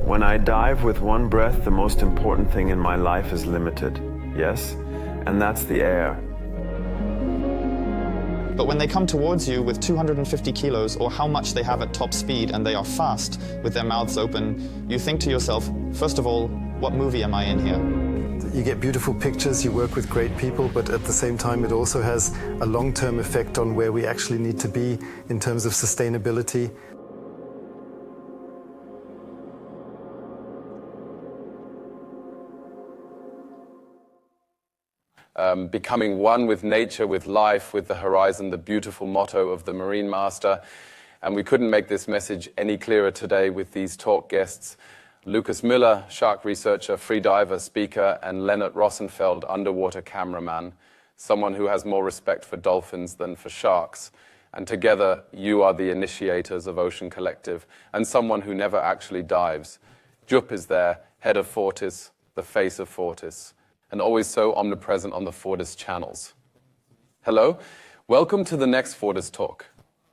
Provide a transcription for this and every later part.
When I dive with one breath, the most important thing in my life is limited. Yes, and that's the air. But when they come towards you with 250 kilos or how much they have at top speed and they are fast with their mouths open, you think to yourself, first of all, what movie am I in here? You get beautiful pictures, you work with great people, but at the same time it also has a long-term effect on where we actually need to be in terms of sustainability. Becoming one with nature, with life, with the horizon, the beautiful motto of the Marine Master. And we couldn't make this message any clearer today with these talk guests. Lukas Müller, shark researcher, freediver, speaker, and Lennart Rosenfeld, underwater cameraman, someone who has more respect for dolphins than for sharks. And together, you are the initiators of Ocean Collective, and someone who never actually dives. Jupp is there, head of Fortis, the face of Fortis, and always so omnipresent on the Fortis channels. Hello, welcome to the next Fortis Talk.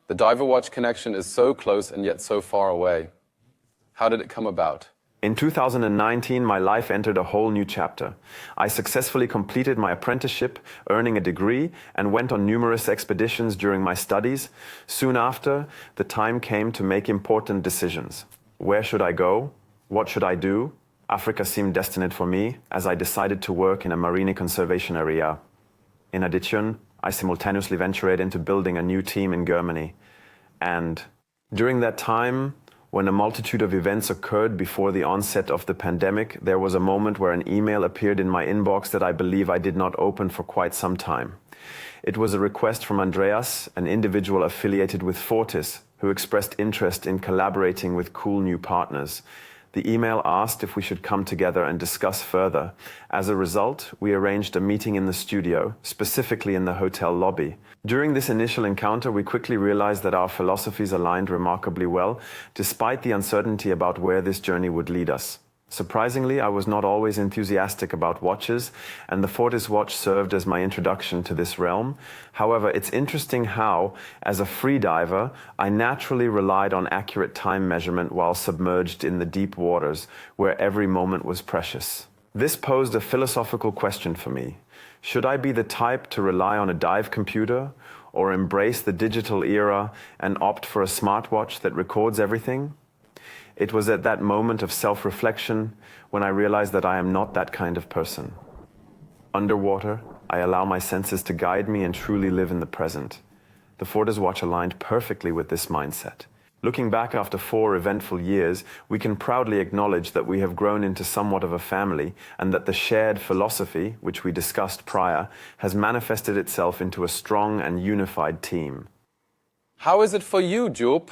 The Diver Watch connection is so close and yet so far away. How did it come about? In 2019, my life entered a whole new chapter. I successfully completed my apprenticeship, earning a degree, and went on numerous expeditions during my studies. Soon after, the time came to make important decisions. Where should I go? What should I do? Africa seemed destined for me, as I decided to work in a marine conservation area. In addition, I simultaneously ventured into building a new team in Germany. And during that time, when a multitude of events occurred before the onset of the pandemic, there was a moment where an email appeared in my inbox that I believe I did not open for quite some time. It was a request from Andreas, an individual affiliated with Fortis, who expressed interest in collaborating with cool new partners. The email asked if we should come together and discuss further. As a result, we arranged a meeting in the studio, specifically in the hotel lobby. During this initial encounter, we quickly realized that our philosophies aligned remarkably well, despite the uncertainty about where this journey would lead us. Surprisingly, I was not always enthusiastic about watches, and the Fortis watch served as my introduction to this realm. However, it's interesting how, as a freediver, I naturally relied on accurate time measurement while submerged in the deep waters, where every moment was precious. This posed a philosophical question for me. Should I be the type to rely on a dive computer, or embrace the digital era and opt for a smartwatch that records everything? It was at that moment of self-reflection when I realized that I am not that kind of person. Underwater, I allow my senses to guide me and truly live in the present. The Fortis watch aligned perfectly with this mindset. Looking back after 4 eventful years, we can proudly acknowledge that we have grown into somewhat of a family and that the shared philosophy, which we discussed prior, has manifested itself into a strong and unified team. How is it for you, Jupp?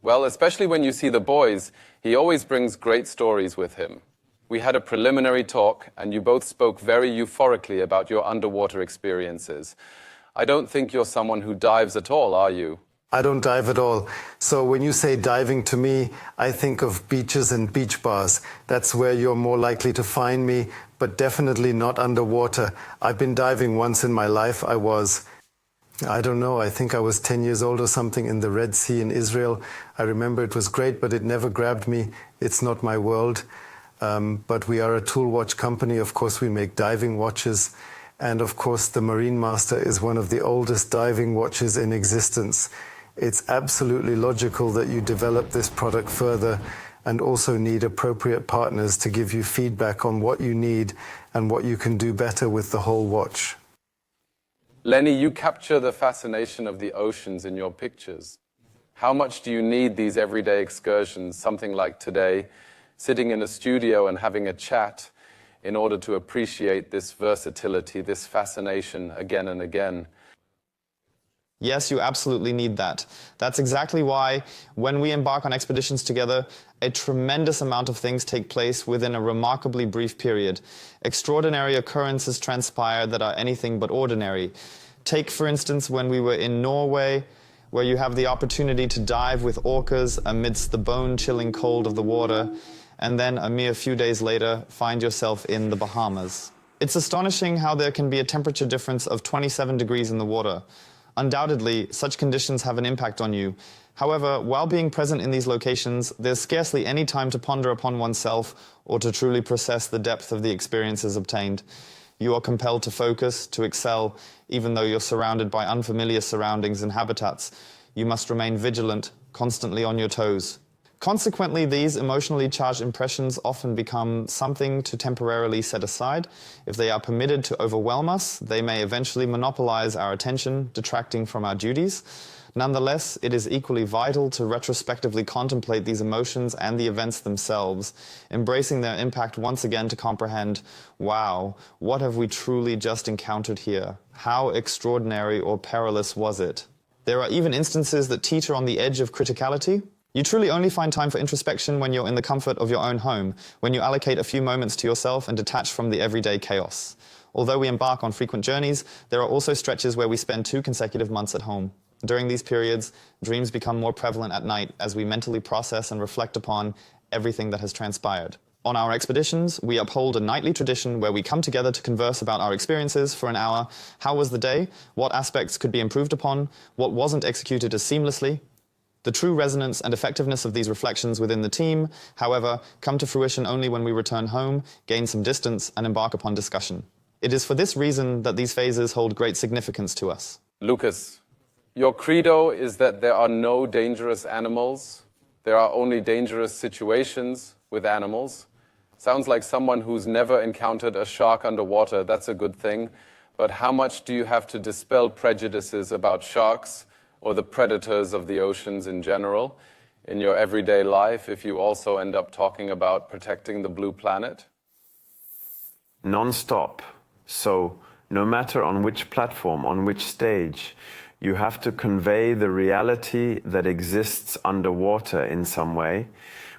Well, especially when you see the boys, he always brings great stories with him. We had a preliminary talk, and you both spoke very euphorically about your underwater experiences. I don't think you're someone who dives at all, are you? I don't dive at all. So when you say diving to me, I think of beaches and beach bars. That's where you're more likely to find me, but definitely not underwater. I've been diving once in my life. I don't know, I think I was 10 years old or something in the Red Sea in Israel. I remember it was great, but it never grabbed me. It's not my world. But we are a tool watch company. Of course, we make diving watches. And of course, the Marine Master is one of the oldest diving watches in existence. It's absolutely logical that you develop this product further and also need appropriate partners to give you feedback on what you need and what you can do better with the whole watch. Lenny, you capture the fascination of the oceans in your pictures. How much do you need these everyday excursions, something like today, sitting in a studio and having a chat, in order to appreciate this versatility, this fascination again and again? Yes, you absolutely need that. That's exactly why, when we embark on expeditions together, a tremendous amount of things take place within a remarkably brief period. Extraordinary occurrences transpire that are anything but ordinary. Take, for instance, when we were in Norway, where you have the opportunity to dive with orcas amidst the bone-chilling cold of the water, and then a mere few days later find yourself in the Bahamas. It's astonishing how there can be a temperature difference of 27 degrees in the water. Undoubtedly, such conditions have an impact on you. However, while being present in these locations, there's scarcely any time to ponder upon oneself or to truly process the depth of the experiences obtained. You are compelled to focus, to excel, even though you're surrounded by unfamiliar surroundings and habitats. You must remain vigilant, constantly on your toes. Consequently, these emotionally charged impressions often become something to temporarily set aside. If they are permitted to overwhelm us, they may eventually monopolize our attention, detracting from our duties. Nonetheless, it is equally vital to retrospectively contemplate these emotions and the events themselves, embracing their impact once again to comprehend, wow, what have we truly just encountered here? How extraordinary or perilous was it? There are even instances that teeter on the edge of criticality. You truly only find time for introspection when you're in the comfort of your own home, when you allocate a few moments to yourself and detach from the everyday chaos. Although we embark on frequent journeys, there are also stretches where we spend 2 consecutive months at home. During these periods, dreams become more prevalent at night as we mentally process and reflect upon everything that has transpired. On our expeditions, we uphold a nightly tradition where we come together to converse about our experiences for an hour. How was the day? What aspects could be improved upon? What wasn't executed as seamlessly? The true resonance and effectiveness of these reflections within the team, however, come to fruition only when we return home, gain some distance, and embark upon discussion. It is for this reason that these phases hold great significance to us. Lukas, your credo is that there are no dangerous animals. There are only dangerous situations with animals. Sounds like someone who's never encountered a shark underwater. That's a good thing. But how much do you have to dispel prejudices about sharks or the predators of the oceans in general in your everyday life if you also end up talking about protecting the blue planet? Non-stop. So no matter on which platform, on which stage, you have to convey the reality that exists underwater in some way.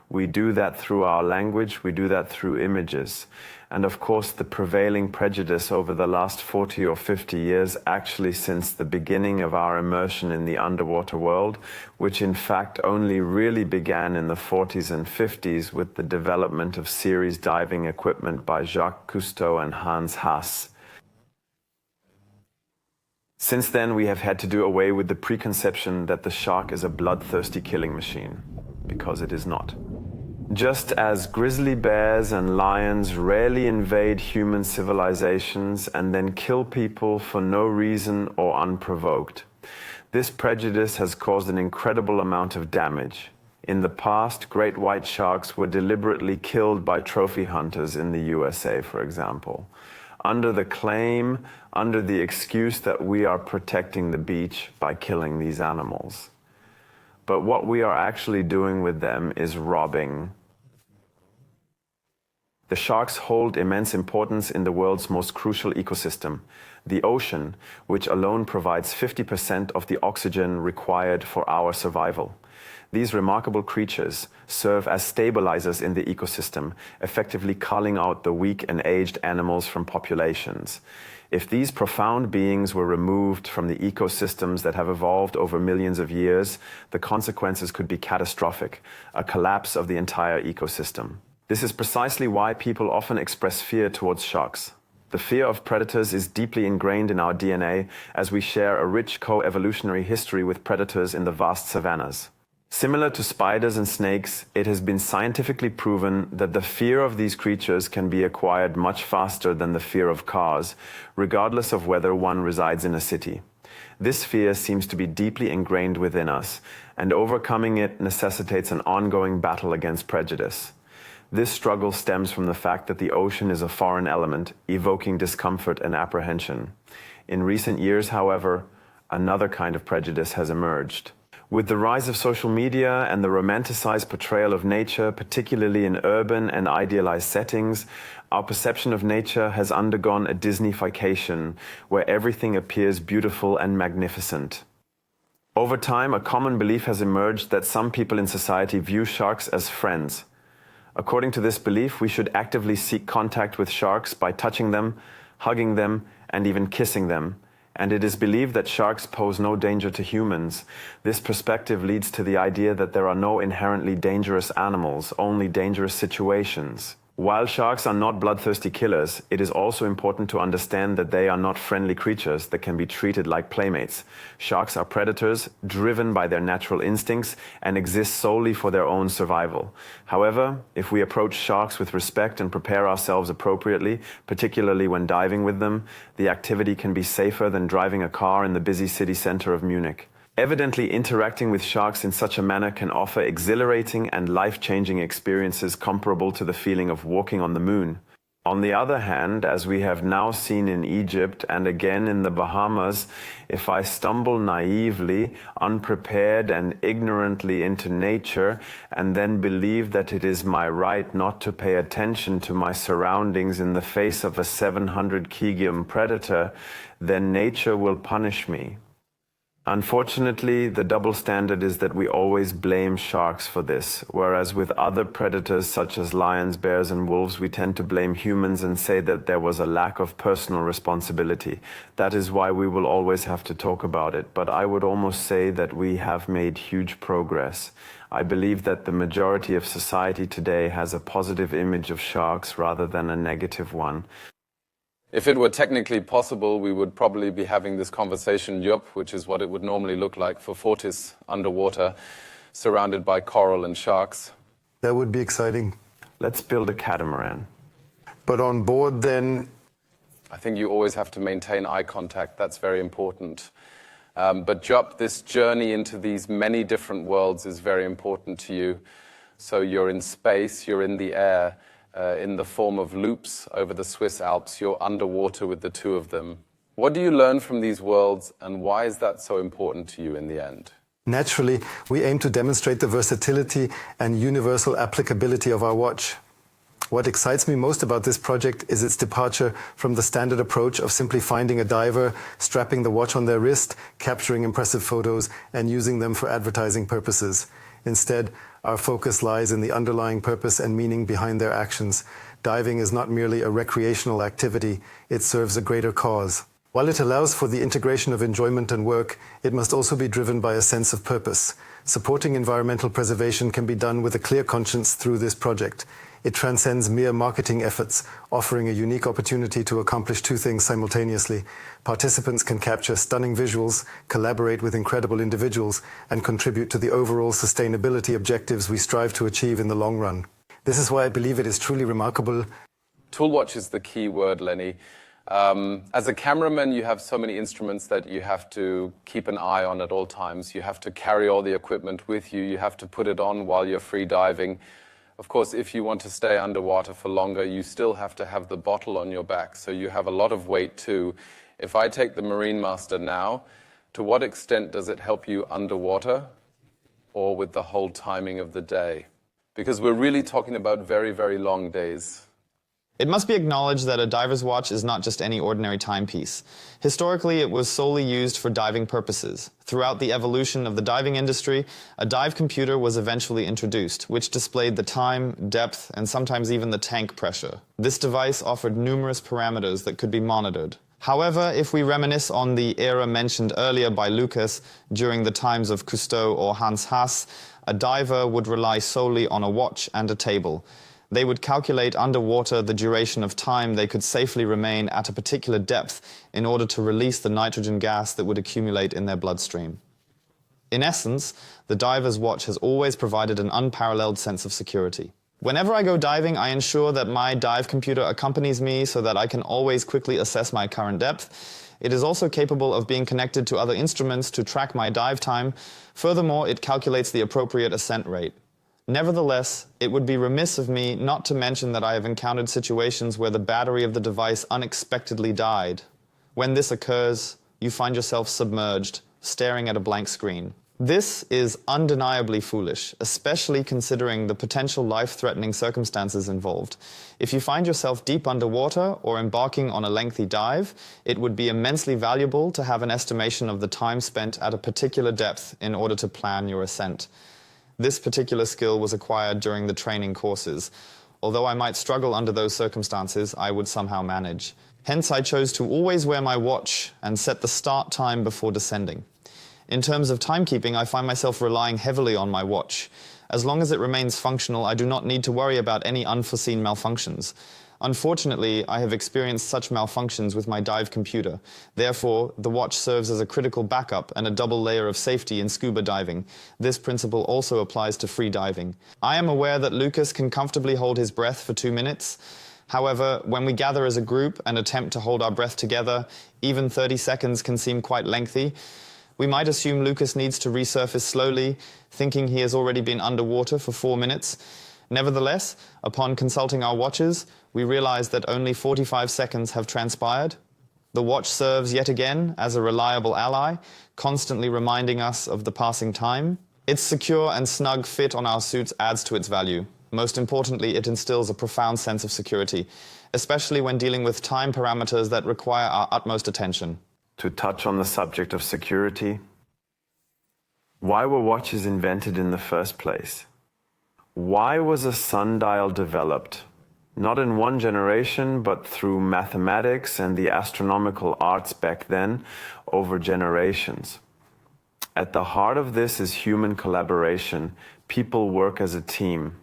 We do that through our language, we do that through images. And of course, the prevailing prejudice over the last 40 or 50 years, actually since the beginning of our immersion in the underwater world, which in fact only really began in the 40s and 50s with the development of series diving equipment by Jacques Cousteau and Hans Haas. Since then, we have had to do away with the preconception that the shark is a bloodthirsty killing machine, because it is not. Just as grizzly bears and lions rarely invade human civilizations and then kill people for no reason or unprovoked, this prejudice has caused an incredible amount of damage. In the past, great white sharks were deliberately killed by trophy hunters in the USA, for example, under the excuse that we are protecting the beach by killing these animals. But what we are actually doing with them is robbing. The sharks hold immense importance in the world's most crucial ecosystem, the ocean, which alone provides 50% of the oxygen required for our survival. These remarkable creatures serve as stabilizers in the ecosystem, effectively culling out the weak and aged animals from populations. If these profound beings were removed from the ecosystems that have evolved over millions of years, the consequences could be catastrophic, a collapse of the entire ecosystem. This is precisely why people often express fear towards sharks. The fear of predators is deeply ingrained in our DNA, as we share a rich co-evolutionary history with predators in the vast savannas. Similar to spiders and snakes, it has been scientifically proven that the fear of these creatures can be acquired much faster than the fear of cars, regardless of whether one resides in a city. This fear seems to be deeply ingrained within us, and overcoming it necessitates an ongoing battle against prejudice. This struggle stems from the fact that the ocean is a foreign element, evoking discomfort and apprehension. In recent years, however, another kind of prejudice has emerged. With the rise of social media and the romanticized portrayal of nature, particularly in urban and idealized settings, our perception of nature has undergone a Disneyfication, where everything appears beautiful and magnificent. Over time, a common belief has emerged that some people in society view sharks as friends. According to this belief, we should actively seek contact with sharks by touching them, hugging them, and even kissing them. And it is believed that sharks pose no danger to humans. This perspective leads to the idea that there are no inherently dangerous animals, only dangerous situations. While sharks are not bloodthirsty killers, it is also important to understand that they are not friendly creatures that can be treated like playmates. Sharks are predators, driven by their natural instincts, and exist solely for their own survival. However, if we approach sharks with respect and prepare ourselves appropriately, particularly when diving with them, the activity can be safer than driving a car in the busy city center of Munich. Evidently, interacting with sharks in such a manner can offer exhilarating and life-changing experiences comparable to the feeling of walking on the moon. On the other hand, as we have now seen in Egypt and again in the Bahamas, if I stumble naively, unprepared and ignorantly into nature and then believe that it is my right not to pay attention to my surroundings in the face of a 700 kg predator, then nature will punish me. Unfortunately, the double standard is that we always blame sharks for this, whereas with other predators such as lions, bears and wolves, we tend to blame humans and say that there was a lack of personal responsibility. That is why we will always have to talk about it, but I would almost say that we have made huge progress. I believe that the majority of society today has a positive image of sharks rather than a negative one. If it were technically possible, we would probably be having this conversation, Jupp, which is what it would normally look like for Fortis underwater, surrounded by coral and sharks. That would be exciting. Let's build a catamaran. But on board then... I think you always have to maintain eye contact. That's very important. But Jupp, this journey into these many different worlds is very important to you. So you're in space, you're in the air. In the form of loops over the Swiss Alps, you're underwater with the two of them. What do you learn from these worlds, and why is that so important to you in the end? Naturally, we aim to demonstrate the versatility and universal applicability of our watch. What excites me most about this project is its departure from the standard approach of simply finding a diver, strapping the watch on their wrist, capturing impressive photos, and using them for advertising purposes. Instead, our focus lies in the underlying purpose and meaning behind their actions. Diving is not merely a recreational activity, it serves a greater cause. While it allows for the integration of enjoyment and work, it must also be driven by a sense of purpose. Supporting environmental preservation can be done with a clear conscience through this project. It transcends mere marketing efforts, offering a unique opportunity to accomplish two things simultaneously. Participants can capture stunning visuals, collaborate with incredible individuals, and contribute to the overall sustainability objectives we strive to achieve in the long run. This is why I believe it is truly remarkable. Toolwatch is the key word, Lenny. As a cameraman, you have so many instruments that you have to keep an eye on at all times. You have to carry all the equipment with you. You have to put it on while you're free diving. Of course, if you want to stay underwater for longer, you still have to have the bottle on your back, so you have a lot of weight too. If I take the Marine Master now, to what extent does it help you underwater or with the whole timing of the day? Because we're really talking about very, very long days. It must be acknowledged that a diver's watch is not just any ordinary timepiece. Historically, it was solely used for diving purposes. Throughout the evolution of the diving industry, a dive computer was eventually introduced, which displayed the time, depth, and sometimes even the tank pressure. This device offered numerous parameters that could be monitored. However, if we reminisce on the era mentioned earlier by Lukas during the times of Cousteau or Hans Haas, a diver would rely solely on a watch and a table. They would calculate underwater the duration of time they could safely remain at a particular depth in order to release the nitrogen gas that would accumulate in their bloodstream. In essence, the diver's watch has always provided an unparalleled sense of security. Whenever I go diving, I ensure that my dive computer accompanies me so that I can always quickly assess my current depth. It is also capable of being connected to other instruments to track my dive time. Furthermore, it calculates the appropriate ascent rate. Nevertheless, it would be remiss of me not to mention that I have encountered situations where the battery of the device unexpectedly died. When this occurs, you find yourself submerged, staring at a blank screen. This is undeniably foolish, especially considering the potential life-threatening circumstances involved. If you find yourself deep underwater or embarking on a lengthy dive, it would be immensely valuable to have an estimation of the time spent at a particular depth in order to plan your ascent. This particular skill was acquired during the training courses. Although I might struggle under those circumstances, I would somehow manage. Hence, I chose to always wear my watch and set the start time before descending. In terms of timekeeping, I find myself relying heavily on my watch. As long as it remains functional, I do not need to worry about any unforeseen malfunctions. Unfortunately, I have experienced such malfunctions with my dive computer. Therefore, the watch serves as a critical backup and a double layer of safety in scuba diving. This principle also applies to free diving. I am aware that Lukas can comfortably hold his breath for 2 minutes. However, when we gather as a group and attempt to hold our breath together, even 30 seconds can seem quite lengthy. We might assume Lukas needs to resurface slowly, thinking he has already been underwater for 4 minutes. Nevertheless, upon consulting our watches, we realize that only 45 seconds have transpired. The watch serves yet again as a reliable ally, constantly reminding us of the passing time. Its secure and snug fit on our suits adds to its value. Most importantly, it instills a profound sense of security, especially when dealing with time parameters that require our utmost attention. To touch on the subject of security, why were watches invented in the first place? Why was a sundial developed? Not in one generation, but through mathematics and the astronomical arts back then, over generations. At the heart of this is human collaboration. People work as a team.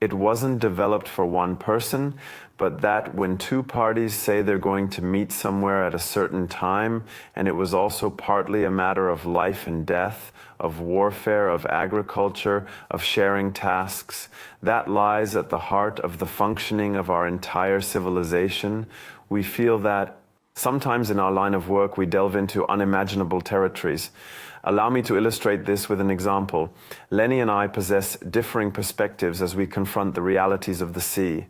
It wasn't developed for one person, but that when two parties say they're going to meet somewhere at a certain time, and it was also partly a matter of life and death, of warfare, of agriculture, of sharing tasks, that lies at the heart of the functioning of our entire civilization. We feel that sometimes in our line of work we delve into unimaginable territories. Allow me to illustrate this with an example. Lenny and I possess differing perspectives as we confront the realities of the sea.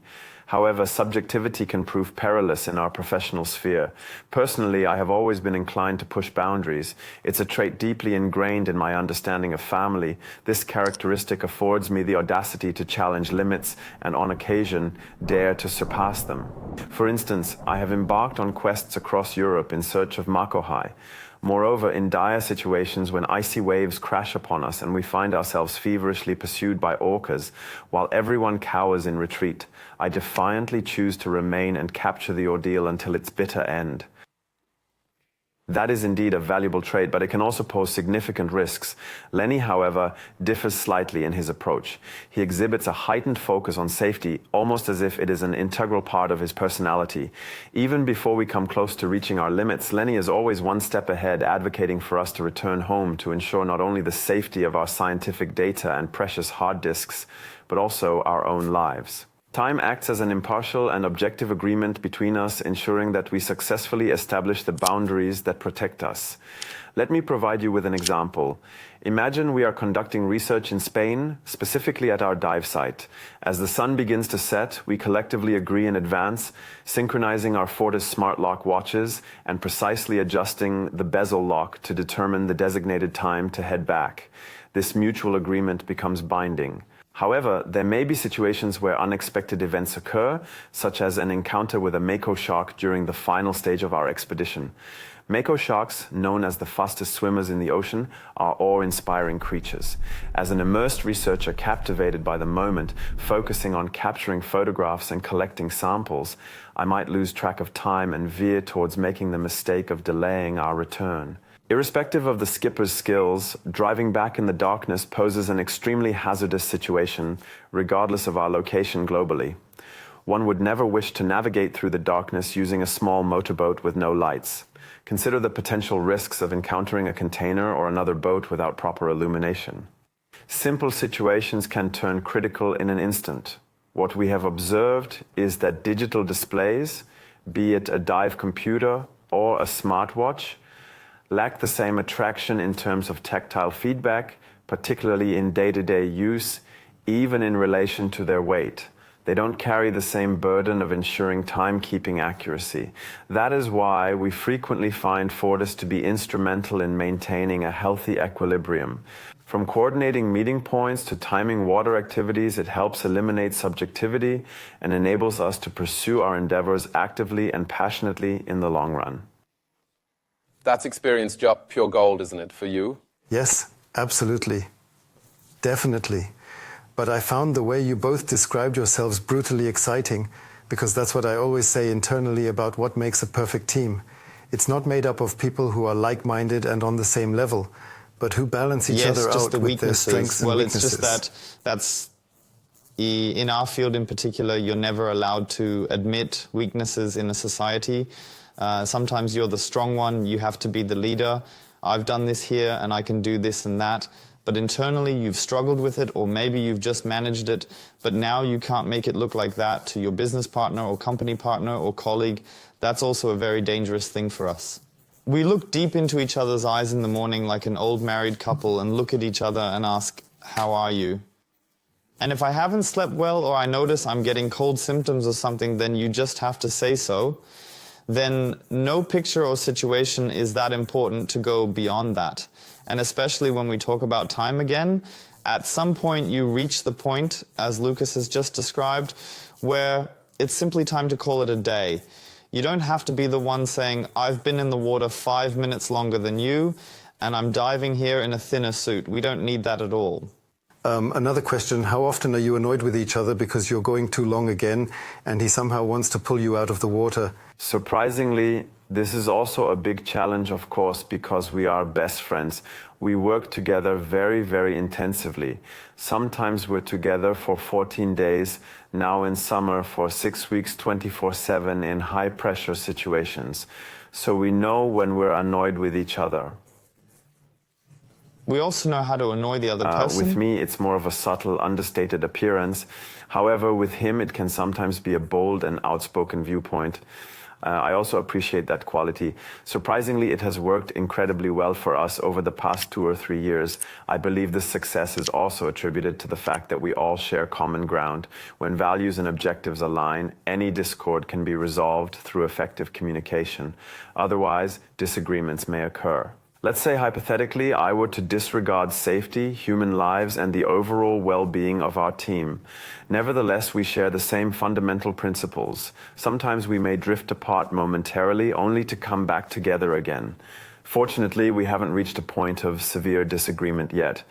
However, subjectivity can prove perilous in our professional sphere. Personally, I have always been inclined to push boundaries. It's a trait deeply ingrained in my understanding of family. This characteristic affords me the audacity to challenge limits and, on occasion, dare to surpass them. For instance, I have embarked on quests across Europe in search of makohai. Moreover, in dire situations when icy waves crash upon us and we find ourselves feverishly pursued by orcas, while everyone cowers in retreat, I defiantly choose to remain and capture the ordeal until its bitter end. That is indeed a valuable trait, but it can also pose significant risks. Lenny, however, differs slightly in his approach. He exhibits a heightened focus on safety, almost as if it is an integral part of his personality. Even before we come close to reaching our limits, Lenny is always one step ahead, advocating for us to return home to ensure not only the safety of our scientific data and precious hard disks, but also our own lives. Time acts as an impartial and objective agreement between us, ensuring that we successfully establish the boundaries that protect us. Let me provide you with an example. Imagine we are conducting research in Spain, specifically at our dive site. As the sun begins to set, we collectively agree in advance, synchronizing our Fortis smart lock watches and precisely adjusting the bezel lock to determine the designated time to head back. This mutual agreement becomes binding. However, there may be situations where unexpected events occur, such as an encounter with a mako shark during the final stage of our expedition. Mako sharks, known as the fastest swimmers in the ocean, are awe-inspiring creatures. As an immersed researcher captivated by the moment, focusing on capturing photographs and collecting samples, I might lose track of time and veer towards making the mistake of delaying our return. Irrespective of the skipper's skills, driving back in the darkness poses an extremely hazardous situation, regardless of our location globally. One would never wish to navigate through the darkness using a small motorboat with no lights. Consider the potential risks of encountering a container or another boat without proper illumination. Simple situations can turn critical in an instant. What we have observed is that digital displays, be it a dive computer or a smartwatch, lack the same attraction in terms of tactile feedback, particularly in day-to-day use, even in relation to their weight. They don't carry the same burden of ensuring timekeeping accuracy. That is why we frequently find Fortis to be instrumental in maintaining a healthy equilibrium. From coordinating meeting points to timing water activities, it helps eliminate subjectivity and enables us to pursue our endeavors actively and passionately in the long run. That's experience, Jupp, pure gold, isn't it, for you? Yes, absolutely. Definitely. But I found the way you both described yourselves brutally exciting, because that's what I always say internally about what makes a perfect team. It's not made up of people who are like-minded and on the same level, but who balance each other just out the with their strengths and weaknesses. It's just that's in our field in particular, you're never allowed to admit weaknesses in a society. Sometimes you're the strong one, you have to be the leader. I've done this here and I can do this and that. But internally you've struggled with it, or maybe you've just managed it, but now you can't make it look like that to your business partner or company partner or colleague. That's also a very dangerous thing for us. We look deep into each other's eyes in the morning like an old married couple and look at each other and ask, "How are you?" And if I haven't slept well or I notice I'm getting cold symptoms or something, then you just have to say so. Then no picture or situation is that important to go beyond that. And especially when we talk about time again, at some point you reach the point, as Lukas has just described, where it's simply time to call it a day. You don't have to be the one saying, "I've been in the water 5 minutes longer than you, and I'm diving here in a thinner suit." We don't need that at all. Another question, how often are you annoyed with each other because you're going too long again and he somehow wants to pull you out of the water? Surprisingly, this is also a big challenge, of course, because we are best friends. We work together very, very intensively. Sometimes we're together for 14 days, now in summer for 6 weeks, 24/7 in high-pressure situations. So we know when we're annoyed with each other. We also know how to annoy the other person. With me, it's more of a subtle, understated appearance. However, with him, it can sometimes be a bold and outspoken viewpoint. I also appreciate that quality. Surprisingly, it has worked incredibly well for us over the past 2 or 3 years. I believe this success is also attributed to the fact that we all share common ground. When values and objectives align, any discord can be resolved through effective communication. Otherwise, disagreements may occur. Let's say hypothetically I were to disregard safety, human lives, and the overall well-being of our team. Nevertheless, we share the same fundamental principles. Sometimes we may drift apart momentarily only to come back together again. Fortunately, we haven't reached a point of severe disagreement yet.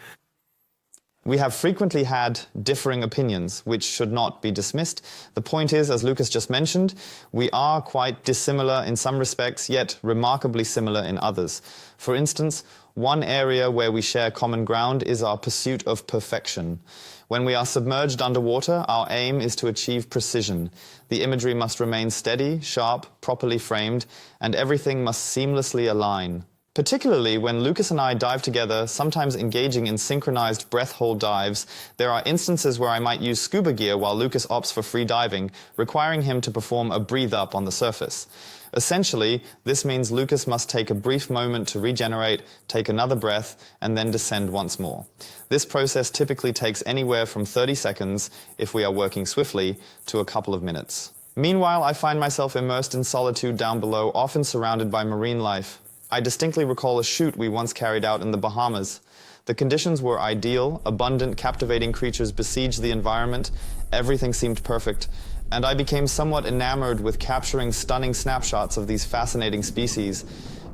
We have frequently had differing opinions, which should not be dismissed. The point is, as Lukas just mentioned, we are quite dissimilar in some respects, yet remarkably similar in others. For instance, one area where we share common ground is our pursuit of perfection. When we are submerged underwater, our aim is to achieve precision. The imagery must remain steady, sharp, properly framed, and everything must seamlessly align. Particularly when Lukas and I dive together, sometimes engaging in synchronized breath hold dives, there are instances where I might use scuba gear while Lukas opts for free diving, requiring him to perform a breathe up on the surface. Essentially, this means Lukas must take a brief moment to regenerate, take another breath, and then descend once more. This process typically takes anywhere from 30 seconds, if we are working swiftly, to a couple of minutes. Meanwhile, I find myself immersed in solitude down below, often surrounded by marine life. I distinctly recall a shoot we once carried out in the Bahamas. The conditions were ideal, abundant, captivating creatures besieged the environment, everything seemed perfect, and I became somewhat enamored with capturing stunning snapshots of these fascinating species.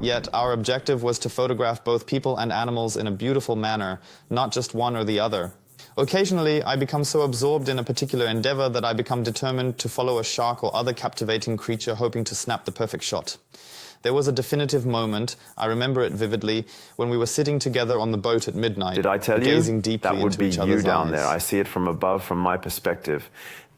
Yet our objective was to photograph both people and animals in a beautiful manner, not just one or the other. Occasionally, I become so absorbed in a particular endeavor that I become determined to follow a shark or other captivating creature, hoping to snap the perfect shot. There was a definitive moment, I remember it vividly, when we were sitting together on the boat at midnight. Did I tell you? Gazing deeply that would into be each you other's down eyes. there. I see it from above, from my perspective.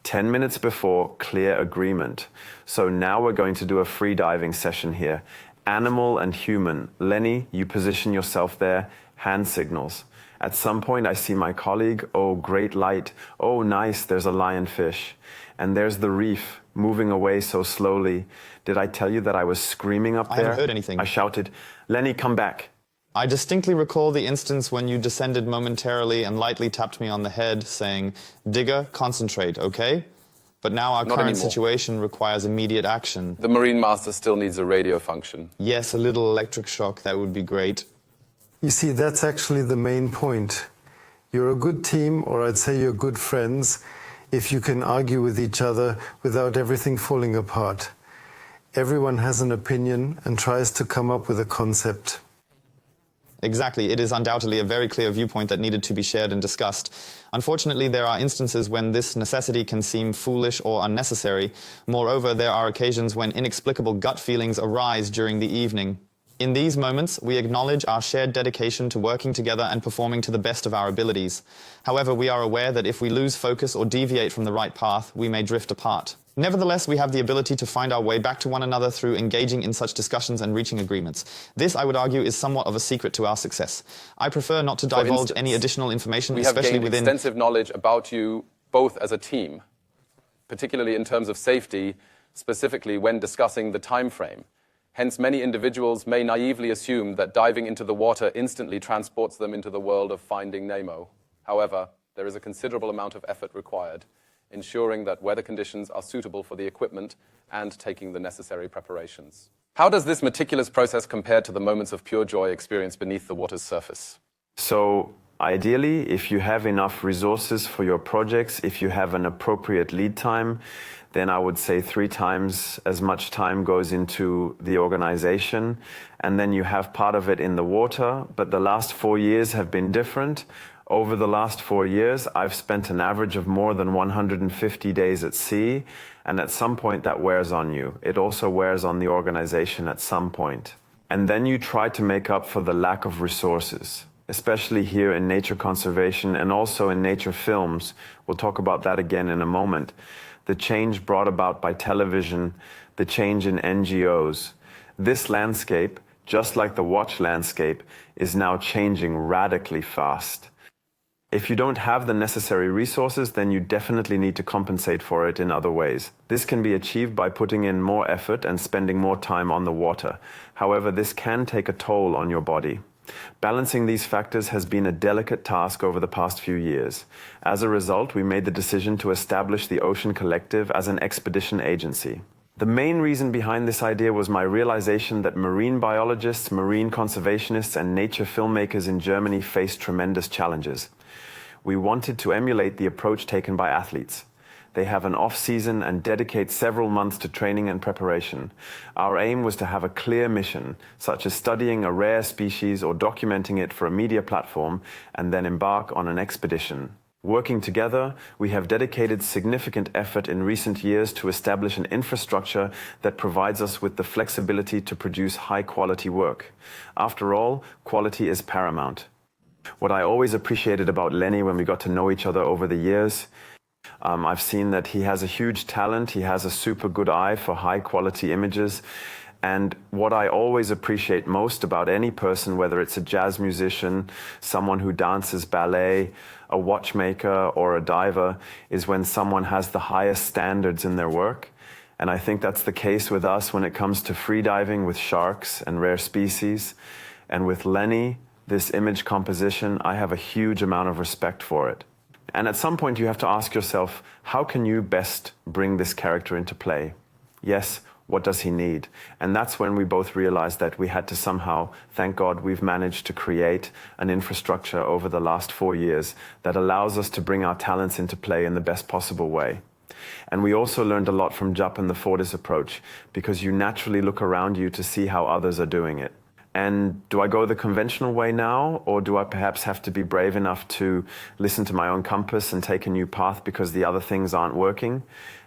10 minutes before, clear agreement. So now we're going to do a free diving session here. Animal and human. Lenny, you position yourself there, hand signals. At some point I see my colleague, oh, great light. Oh, nice, there's a lionfish. And there's the reef, moving away so slowly. Did I tell you that I was screaming up there? I haven't heard anything. I shouted, Lenny, come back. I distinctly recall the instance when you descended momentarily and lightly tapped me on the head, saying, "Digger, concentrate, okay?" But now our Not current anymore. situation requires immediate action. The Marine Master still needs a radio function. Yes, a little electric shock, that would be great. You see, that's actually the main point. You're a good team, or I'd say you're good friends, if you can argue with each other without everything falling apart. Everyone has an opinion and tries to come up with a concept. Exactly. It is undoubtedly a very clear viewpoint that needed to be shared and discussed. Unfortunately, there are instances when this necessity can seem foolish or unnecessary. Moreover, there are occasions when inexplicable gut feelings arise during the evening. In these moments, we acknowledge our shared dedication to working together and performing to the best of our abilities. However, we are aware that if we lose focus or deviate from the right path, we may drift apart. Nevertheless, we have the ability to find our way back to one another through engaging in such discussions and reaching agreements. This, I would argue, is somewhat of a secret to our success. I prefer not to divulge any additional information, we have especially gained within extensive knowledge about you both as a team, particularly in terms of safety, specifically when discussing the time frame. Hence, many individuals may naively assume that diving into the water instantly transports them into the world of Finding Nemo. However, there is a considerable amount of effort required, ensuring that weather conditions are suitable for the equipment and taking the necessary preparations. How does this meticulous process compare to the moments of pure joy experienced beneath the water's surface? So ideally, if you have enough resources for your projects, if you have an appropriate lead time, then I would say 3 times as much time goes into the organization, and then you have part of it in the water. But the last 4 years have been different. Over the last 4 years, I've spent an average of more than 150 days at sea, and at some point that wears on you. It also wears on the organization at some point. And then you try to make up for the lack of resources, especially here in nature conservation and also in nature films. We'll talk about that again in a moment. The change brought about by television, the change in NGOs. This landscape, just like the watch landscape, is now changing radically fast. If you don't have the necessary resources, then you definitely need to compensate for it in other ways. This can be achieved by putting in more effort and spending more time on the water. However, this can take a toll on your body. Balancing these factors has been a delicate task over the past few years. As a result, we made the decision to establish the Ocean Collective as an expedition agency. The main reason behind this idea was my realization that marine biologists, marine conservationists, and nature filmmakers in Germany face tremendous challenges. We wanted to emulate the approach taken by athletes. They have an off-season and dedicate several months to training and preparation. Our aim was to have a clear mission, such as studying a rare species or documenting it for a media platform, and then embark on an expedition. Working together, we have dedicated significant effort in recent years to establish an infrastructure that provides us with the flexibility to produce high-quality work. After all, quality is paramount. What I always appreciated about Lenny when we got to know each other over the years, I've seen that he has a huge talent, he has a super good eye for high-quality images. And what I always appreciate most about any person, whether it's a jazz musician, someone who dances ballet, a watchmaker, or a diver, is when someone has the highest standards in their work. And I think that's the case with us when it comes to freediving with sharks and rare species. And with Lenny, this image composition, I have a huge amount of respect for it. And at some point you have to ask yourself, how can you best bring this character into play? Yes, what does he need? And that's when we both realized that we had to somehow, thank God, we've managed to create an infrastructure over the last 4 years that allows us to bring our talents into play in the best possible way. And we also learned a lot from Jupp and the Fortis approach, because you naturally look around you to see how others are doing it. And do I go the conventional way now, or do I perhaps have to be brave enough to listen to my own compass and take a new path because the other things aren't working?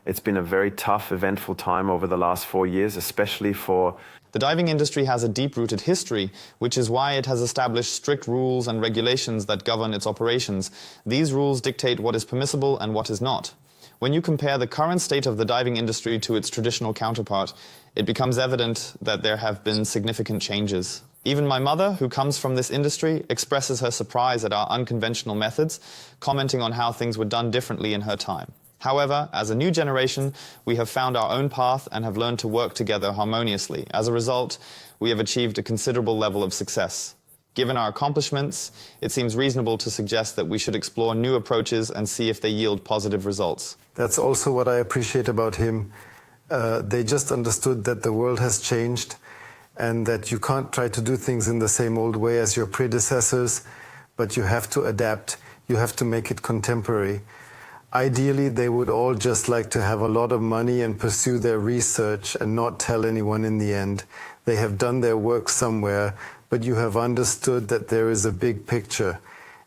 It's been a very tough, eventful time over the last 4 years, especially for... The diving industry has a deep-rooted history, which is why it has established strict rules and regulations that govern its operations. These rules dictate what is permissible and what is not. When you compare the current state of the diving industry to its traditional counterpart, it becomes evident that there have been significant changes. Even my mother, who comes from this industry, expresses her surprise at our unconventional methods, commenting on how things were done differently in her time. However, as a new generation, we have found our own path and have learned to work together harmoniously. As a result, we have achieved a considerable level of success. Given our accomplishments, it seems reasonable to suggest that we should explore new approaches and see if they yield positive results. That's also what I appreciate about him. They just understood that the world has changed and that you can't try to do things in the same old way as your predecessors, but you have to adapt. You have to make it contemporary. Ideally, they would all just like to have a lot of money and pursue their research and not tell anyone in the end. They have done their work somewhere, but you have understood that there is a big picture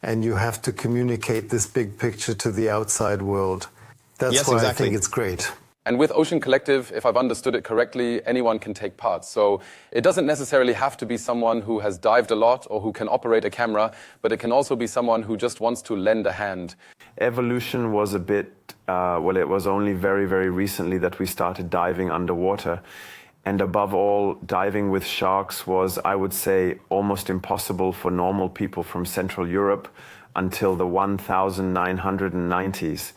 and you have to communicate this big picture to the outside world. That's Yes, why exactly. I think it's great. And with Ocean Collective, if I've understood it correctly, anyone can take part. So it doesn't necessarily have to be someone who has dived a lot or who can operate a camera, but it can also be someone who just wants to lend a hand. Evolution was a bit, it was only very, very recently that we started diving underwater. And above all, diving with sharks was, I would say, almost impossible for normal people from Central Europe until the 1990s.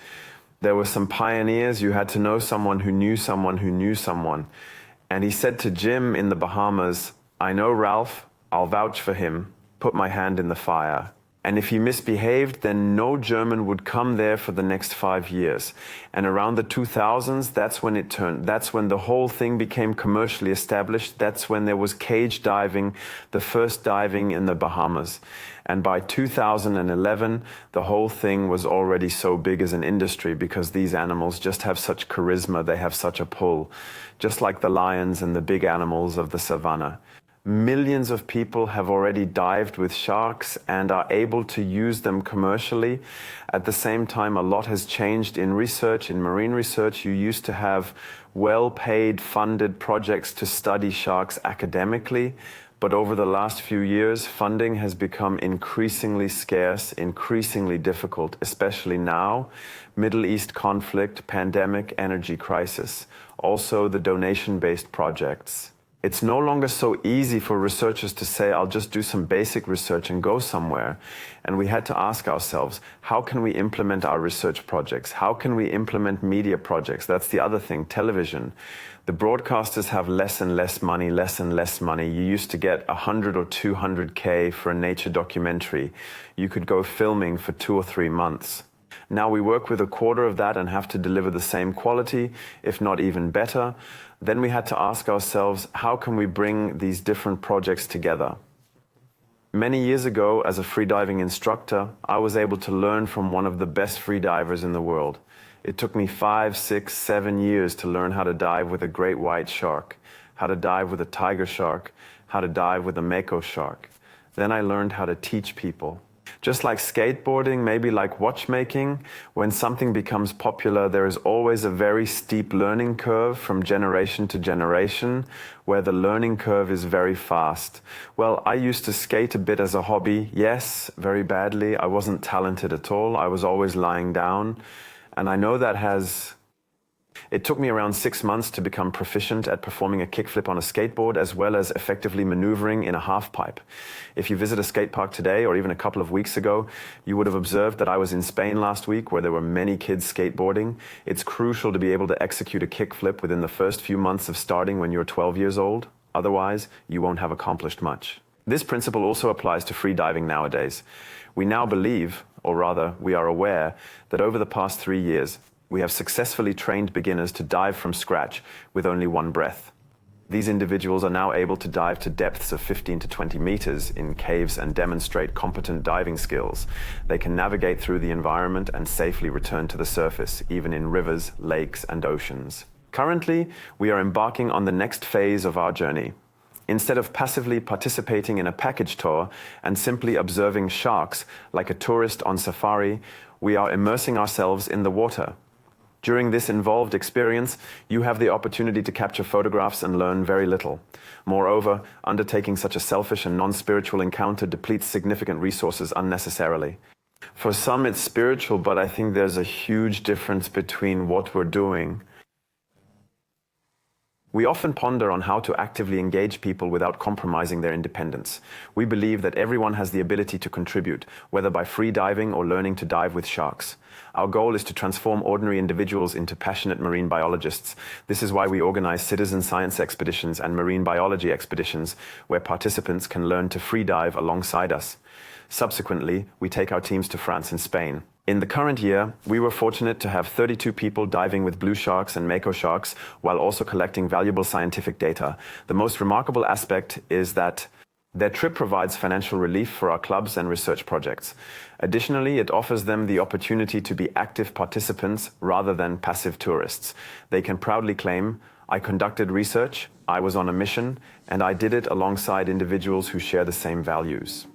There were some pioneers. You had to know someone who knew someone who knew someone. And he said to Jim in the Bahamas, "I know Ralph, I'll vouch for him, put my hand in the fire." And if he misbehaved, then no German would come there for the next 5 years. And around the 2000s, that's when it turned. That's when the whole thing became commercially established. That's when there was cage diving, the first diving in the Bahamas. And by 2011, the whole thing was already so big as an industry because these animals just have such charisma, they have such a pull, just like the lions and the big animals of the savannah. Millions of people have already dived with sharks and are able to use them commercially. At the same time, a lot has changed in research, in marine research. You used to have well-paid, funded projects to study sharks academically. But over the last few years, funding has become increasingly scarce, increasingly difficult, especially now. Middle East conflict, pandemic, energy crisis. Also the donation-based projects. It's no longer so easy for researchers to say, I'll just do some basic research and go somewhere. And we had to ask ourselves, how can we implement our research projects? How can we implement media projects? That's the other thing, television. The broadcasters have less and less money, less and less money. You used to get 100 or 200K for a nature documentary. You could go filming for 2 or 3 months. Now we work with a quarter of that and have to deliver the same quality, if not even better. Then we had to ask ourselves, how can we bring these different projects together? Many years ago, as a freediving instructor, I was able to learn from one of the best freedivers in the world. It took me 5, 6, 7 years to learn how to dive with a great white shark, how to dive with a tiger shark, how to dive with a mako shark. Then I learned how to teach people. Just like skateboarding, maybe like watchmaking, when something becomes popular, there is always a very steep learning curve from generation to generation, where the learning curve is very fast. Well, I used to skate a bit as a hobby. Yes, very badly. I wasn't talented at all. I was always lying down. And I know that it took me around 6 months to become proficient at performing a kickflip on a skateboard as well as effectively maneuvering in a half pipe. If you visit a skate park today or even a couple of weeks ago, you would have observed that I was in Spain last week where there were many kids skateboarding. It's crucial to be able to execute a kickflip within the first few months of starting when you're 12 years old. Otherwise, you won't have accomplished much. This principle also applies to freediving nowadays. We now believe, or rather, we are aware, that over the past 3 years, we have successfully trained beginners to dive from scratch with only one breath. These individuals are now able to dive to depths of 15 to 20 meters in caves and demonstrate competent diving skills. They can navigate through the environment and safely return to the surface, even in rivers, lakes, and oceans. Currently, we are embarking on the next phase of our journey. Instead of passively participating in a package tour and simply observing sharks like a tourist on safari, we are immersing ourselves in the water. During this involved experience, you have the opportunity to capture photographs and learn very little. Moreover, undertaking such a selfish and non-spiritual encounter depletes significant resources unnecessarily. For some, it's spiritual, but I think there's a huge difference between what we're doing. We often ponder on how to actively engage people without compromising their independence. We believe that everyone has the ability to contribute, whether by free diving or learning to dive with sharks. Our goal is to transform ordinary individuals into passionate marine biologists. This is why we organize citizen science expeditions and marine biology expeditions, where participants can learn to free dive alongside us. Subsequently, we take our teams to France and Spain. In the current year, we were fortunate to have 32 people diving with blue sharks and mako sharks while also collecting valuable scientific data. The most remarkable aspect is that their trip provides financial relief for our clubs and research projects. Additionally, it offers them the opportunity to be active participants rather than passive tourists. They can proudly claim, I conducted research, I was on a mission, and I did it alongside individuals who share the same values.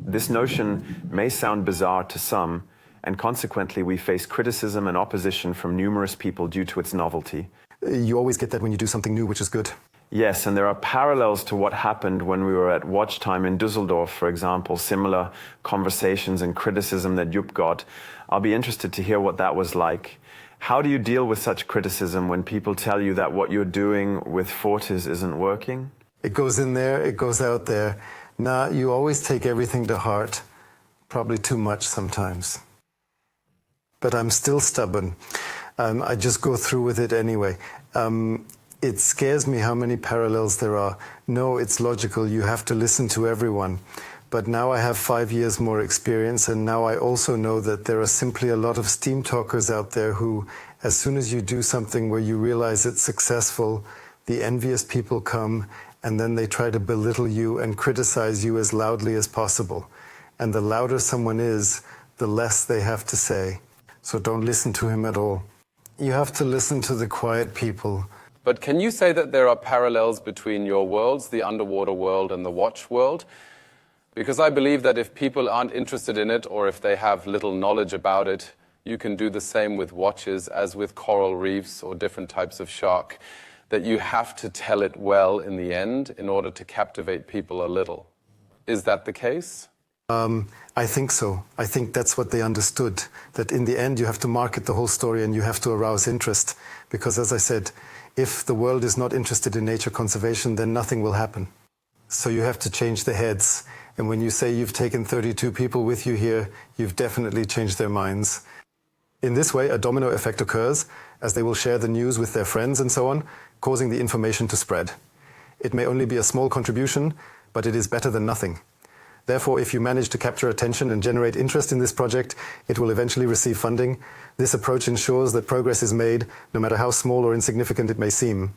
This notion may sound bizarre to some, and consequently we face criticism and opposition from numerous people due to its novelty. You always get that when you do something new, which is good. Yes, and there are parallels to what happened when we were at Watch Time in Düsseldorf, for example, similar conversations and criticism that Jupp got. I'll be interested to hear what that was like. How do you deal with such criticism when people tell you that what you're doing with Fortis isn't working? It goes in there, it goes out there. Nah, you always take everything to heart. Probably too much sometimes. But I'm still stubborn. I just go through with it anyway. It scares me how many parallels there are. No, it's logical. You have to listen to everyone. But now I have 5 years more experience, and now I also know that there are simply a lot of steam talkers out there who, as soon as you do something where you realize it's successful, the envious people come, and then they try to belittle you and criticize you as loudly as possible. And the louder someone is, the less they have to say. So don't listen to him at all. You have to listen to the quiet people. But can you say that there are parallels between your worlds, the underwater world and the watch world? Because I believe that if people aren't interested in it, or if they have little knowledge about it, you can do the same with watches as with coral reefs or different types of shark, that you have to tell it well in the end in order to captivate people a little. Is that the case? I think so. I think that's what they understood, that in the end you have to market the whole story and you have to arouse interest. Because as I said, if the world is not interested in nature conservation, then nothing will happen. So you have to change the heads. And when you say you've taken 32 people with you here, you've definitely changed their minds. In this way, a domino effect occurs, as they will share the news with their friends and so on, causing the information to spread. It may only be a small contribution, but it is better than nothing. Therefore, if you manage to capture attention and generate interest in this project, it will eventually receive funding. This approach ensures that progress is made, no matter how small or insignificant it may seem.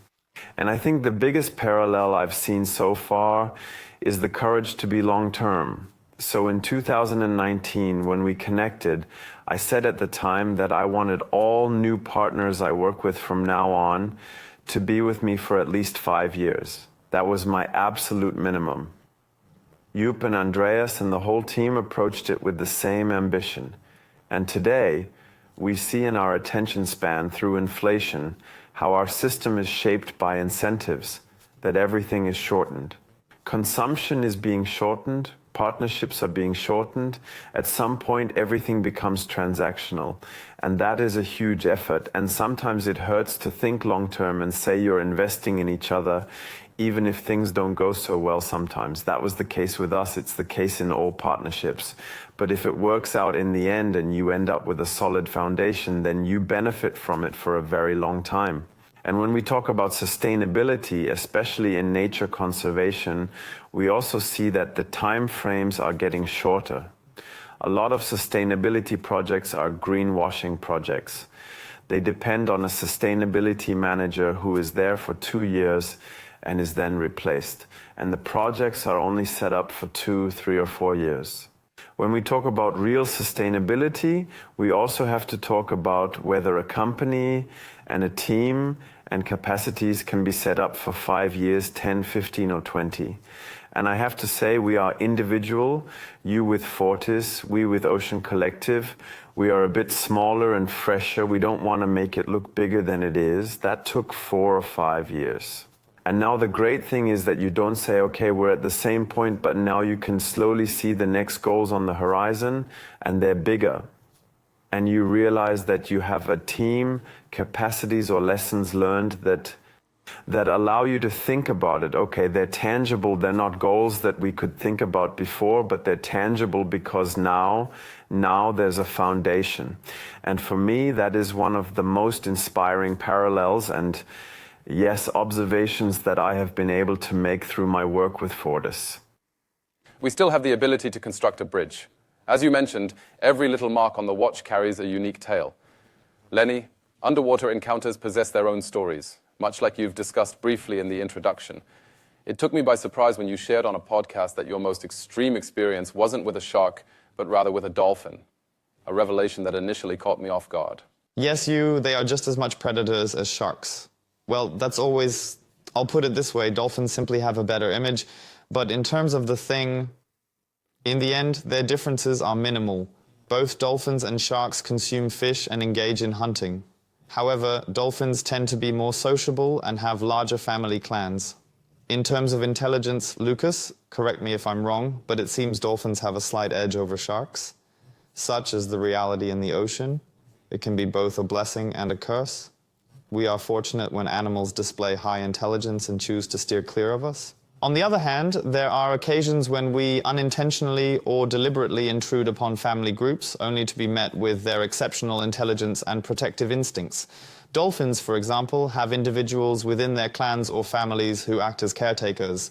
And I think the biggest parallel I've seen so far is the courage to be long-term. So in 2019, when we connected, I said at the time that I wanted all new partners I work with from now on to be with me for at least 5 years. That was my absolute minimum. Jupp and Andreas and the whole team approached it with the same ambition. And today, we see in our attention span through inflation how our system is shaped by incentives, that everything is shortened. Consumption is being shortened, partnerships are being shortened. At some point, everything becomes transactional. And that is a huge effort. And sometimes it hurts to think long term and say you're investing in each other, even if things don't go so well sometimes. That was the case with us. It's the case in all partnerships. But if it works out in the end and you end up with a solid foundation, then you benefit from it for a very long time. And when we talk about sustainability, especially in nature conservation, we also see that the time frames are getting shorter. A lot of sustainability projects are greenwashing projects. They depend on a sustainability manager who is there for 2 years and is then replaced. And the projects are only set up for 2, 3, or 4 years. When we talk about real sustainability, we also have to talk about whether a company and a team and capacities can be set up for 5 years, 10, 15, or 20. And I have to say, we are individual. You with Fortis, we with Ocean Collective. We are a bit smaller and fresher. We don't want to make it look bigger than it is. That took 4 or 5 years. And now the great thing is that you don't say, okay, we're at the same point, but now you can slowly see the next goals on the horizon and they're bigger. And you realize that you have a team, capacities or lessons learned that allow you to think about it. Okay, they're tangible. They're not goals that we could think about before, but they're tangible because now there's a foundation. And for me, that is one of the most inspiring parallels and yes, observations that I have been able to make through my work with Fortis. We still have the ability to construct a bridge. As you mentioned, every little mark on the watch carries a unique tale. Lenny, underwater encounters possess their own stories, much like you've discussed briefly in the introduction. It took me by surprise when you shared on a podcast that your most extreme experience wasn't with a shark, but rather with a dolphin, a revelation that initially caught me off guard. Yes, they are just as much predators as sharks. Well, I'll put it this way, dolphins simply have a better image, but in terms of the thing, in the end, their differences are minimal. Both dolphins and sharks consume fish and engage in hunting. However, dolphins tend to be more sociable and have larger family clans. In terms of intelligence, Lukas, correct me if I'm wrong, but it seems dolphins have a slight edge over sharks. Such is the reality in the ocean. It can be both a blessing and a curse. We are fortunate when animals display high intelligence and choose to steer clear of us. On the other hand, there are occasions when we unintentionally or deliberately intrude upon family groups, only to be met with their exceptional intelligence and protective instincts. Dolphins, for example, have individuals within their clans or families who act as caretakers.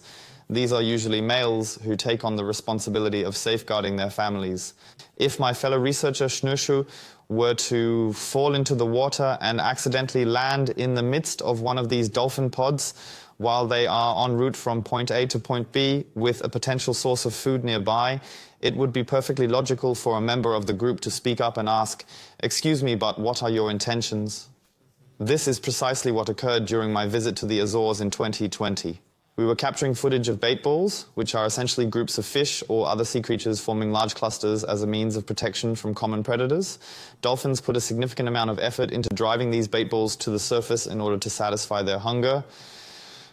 These are usually males who take on the responsibility of safeguarding their families. If my fellow researcher Schnürschuh were to fall into the water and accidentally land in the midst of one of these dolphin pods while they are en route from point A to point B with a potential source of food nearby, it would be perfectly logical for a member of the group to speak up and ask, "Excuse me, but what are your intentions?" This is precisely what occurred during my visit to the Azores in 2020. We were capturing footage of bait balls, which are essentially groups of fish or other sea creatures forming large clusters as a means of protection from common predators. Dolphins put a significant amount of effort into driving these bait balls to the surface in order to satisfy their hunger.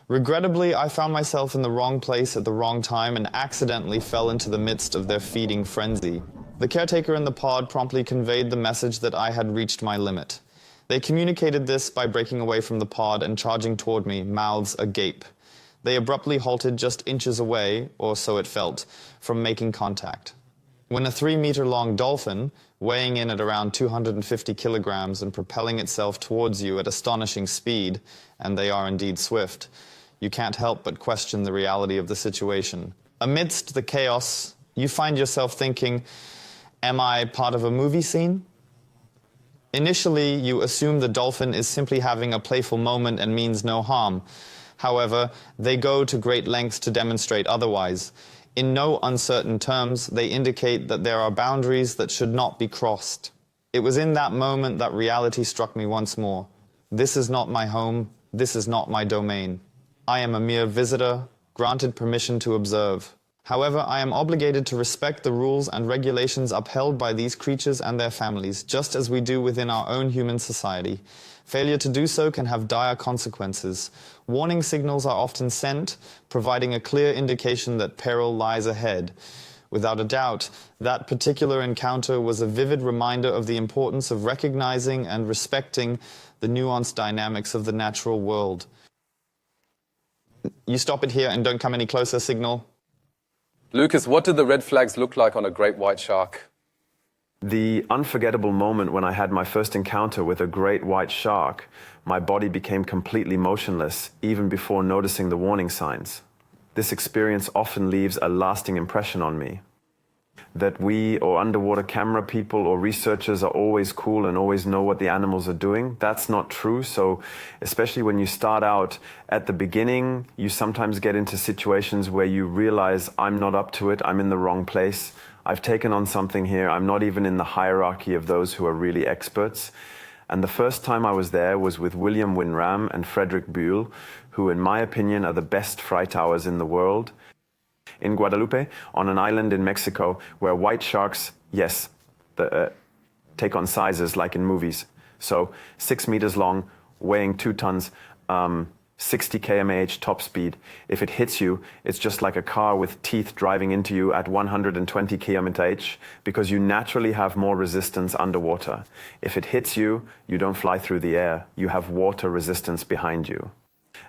Regrettably, I found myself in the wrong place at the wrong time and accidentally fell into the midst of their feeding frenzy. The caretaker in the pod promptly conveyed the message that I had reached my limit. They communicated this by breaking away from the pod and charging toward me, mouths agape. They abruptly halted just inches away, or so it felt, from making contact. When a 3-meter-long dolphin, weighing in at around 250 kilograms and propelling itself towards you at astonishing speed, and they are indeed swift, you can't help but question the reality of the situation. Amidst the chaos, you find yourself thinking, am I part of a movie scene? Initially, you assume the dolphin is simply having a playful moment and means no harm. However, they go to great lengths to demonstrate otherwise. In no uncertain terms, they indicate that there are boundaries that should not be crossed. It was in that moment that reality struck me once more. This is not my home. This is not my domain. I am a mere visitor, granted permission to observe. However, I am obligated to respect the rules and regulations upheld by these creatures and their families, just as we do within our own human society. Failure to do so can have dire consequences. Warning signals are often sent, providing a clear indication that peril lies ahead. Without a doubt, that particular encounter was a vivid reminder of the importance of recognizing and respecting the nuanced dynamics of the natural world. You stop it here and don't come any closer signal. Lukas, what do the red flags look like on a great white shark? The unforgettable moment when I had my first encounter with a great white shark, my body became completely motionless, even before noticing the warning signs. This experience often leaves a lasting impression on me. That we or underwater camera people or researchers are always cool and always know what the animals are doing, that's not true. So especially when you start out at the beginning, you sometimes get into situations where you realize I'm not up to it, I'm in the wrong place. I've taken on something here. I'm not even in the hierarchy of those who are really experts. And the first time I was there was with William Winram and Frederick Buell, who in my opinion are the best fright hours in the world. In Guadalupe, on an island in Mexico, where white sharks, yes, take on sizes like in movies. So 6 meters long, weighing 2 tons, 60 km/h top speed. If it hits you, it's just like a car with teeth driving into you at 120 km/h because you naturally have more resistance underwater. If it hits you, you don't fly through the air. You have water resistance behind you.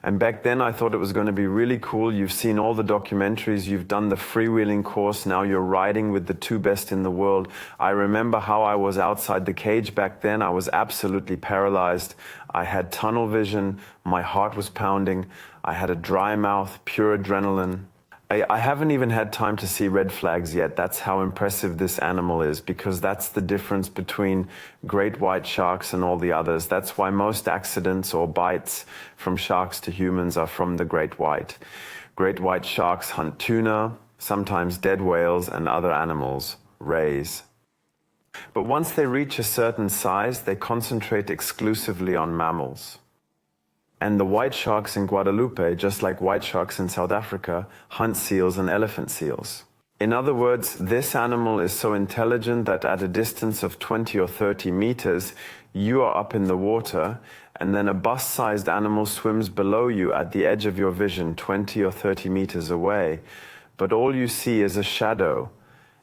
And back then I thought it was going to be really cool. You've seen all the documentaries, you've done the freewheeling course, now you're riding with the 2 best in the world. I remember how I was outside the cage back then. I was absolutely paralyzed. I had tunnel vision, my heart was pounding, I had a dry mouth, pure adrenaline. I haven't even had time to see red flags yet. That's how impressive this animal is, because that's the difference between great white sharks and all the others. That's why most accidents or bites from sharks to humans are from the great white. Great white sharks hunt tuna, sometimes dead whales and other animals, rays. But once they reach a certain size, they concentrate exclusively on mammals. And the white sharks in Guadeloupe, just like white sharks in South Africa, hunt seals and elephant seals. In other words, this animal is so intelligent that at a distance of 20 or 30 meters, you are up in the water, and then a bus-sized animal swims below you at the edge of your vision, 20 or 30 meters away. But all you see is a shadow.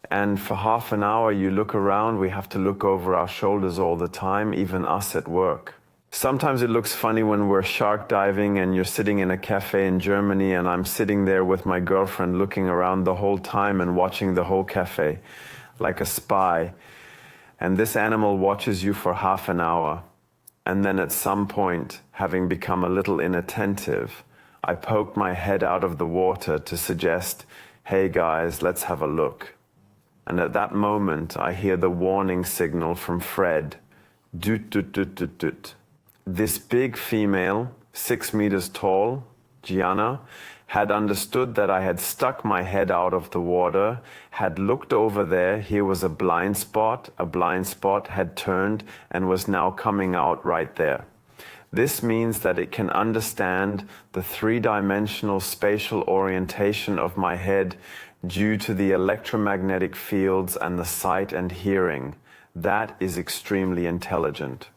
And for half an hour you look around, we have to look over our shoulders all the time, even us at work. Sometimes it looks funny when we're shark diving and you're sitting in a cafe in Germany and I'm sitting there with my girlfriend looking around the whole time and watching the whole cafe, like a spy. And this animal watches you for half an hour. And then at some point, having become a little inattentive, I poked my head out of the water to suggest, hey guys, let's have a look. And at that moment, I hear the warning signal from Fred. Doot, doot, doot, doot, doot. This big female, 6 meters tall, Gianna, had understood that I had stuck my head out of the water, had looked over there, here was a blind spot had turned and was now coming out right there. This means that it can understand the three-dimensional spatial orientation of my head due to the electromagnetic fields and the sight and hearing. That is extremely intelligent.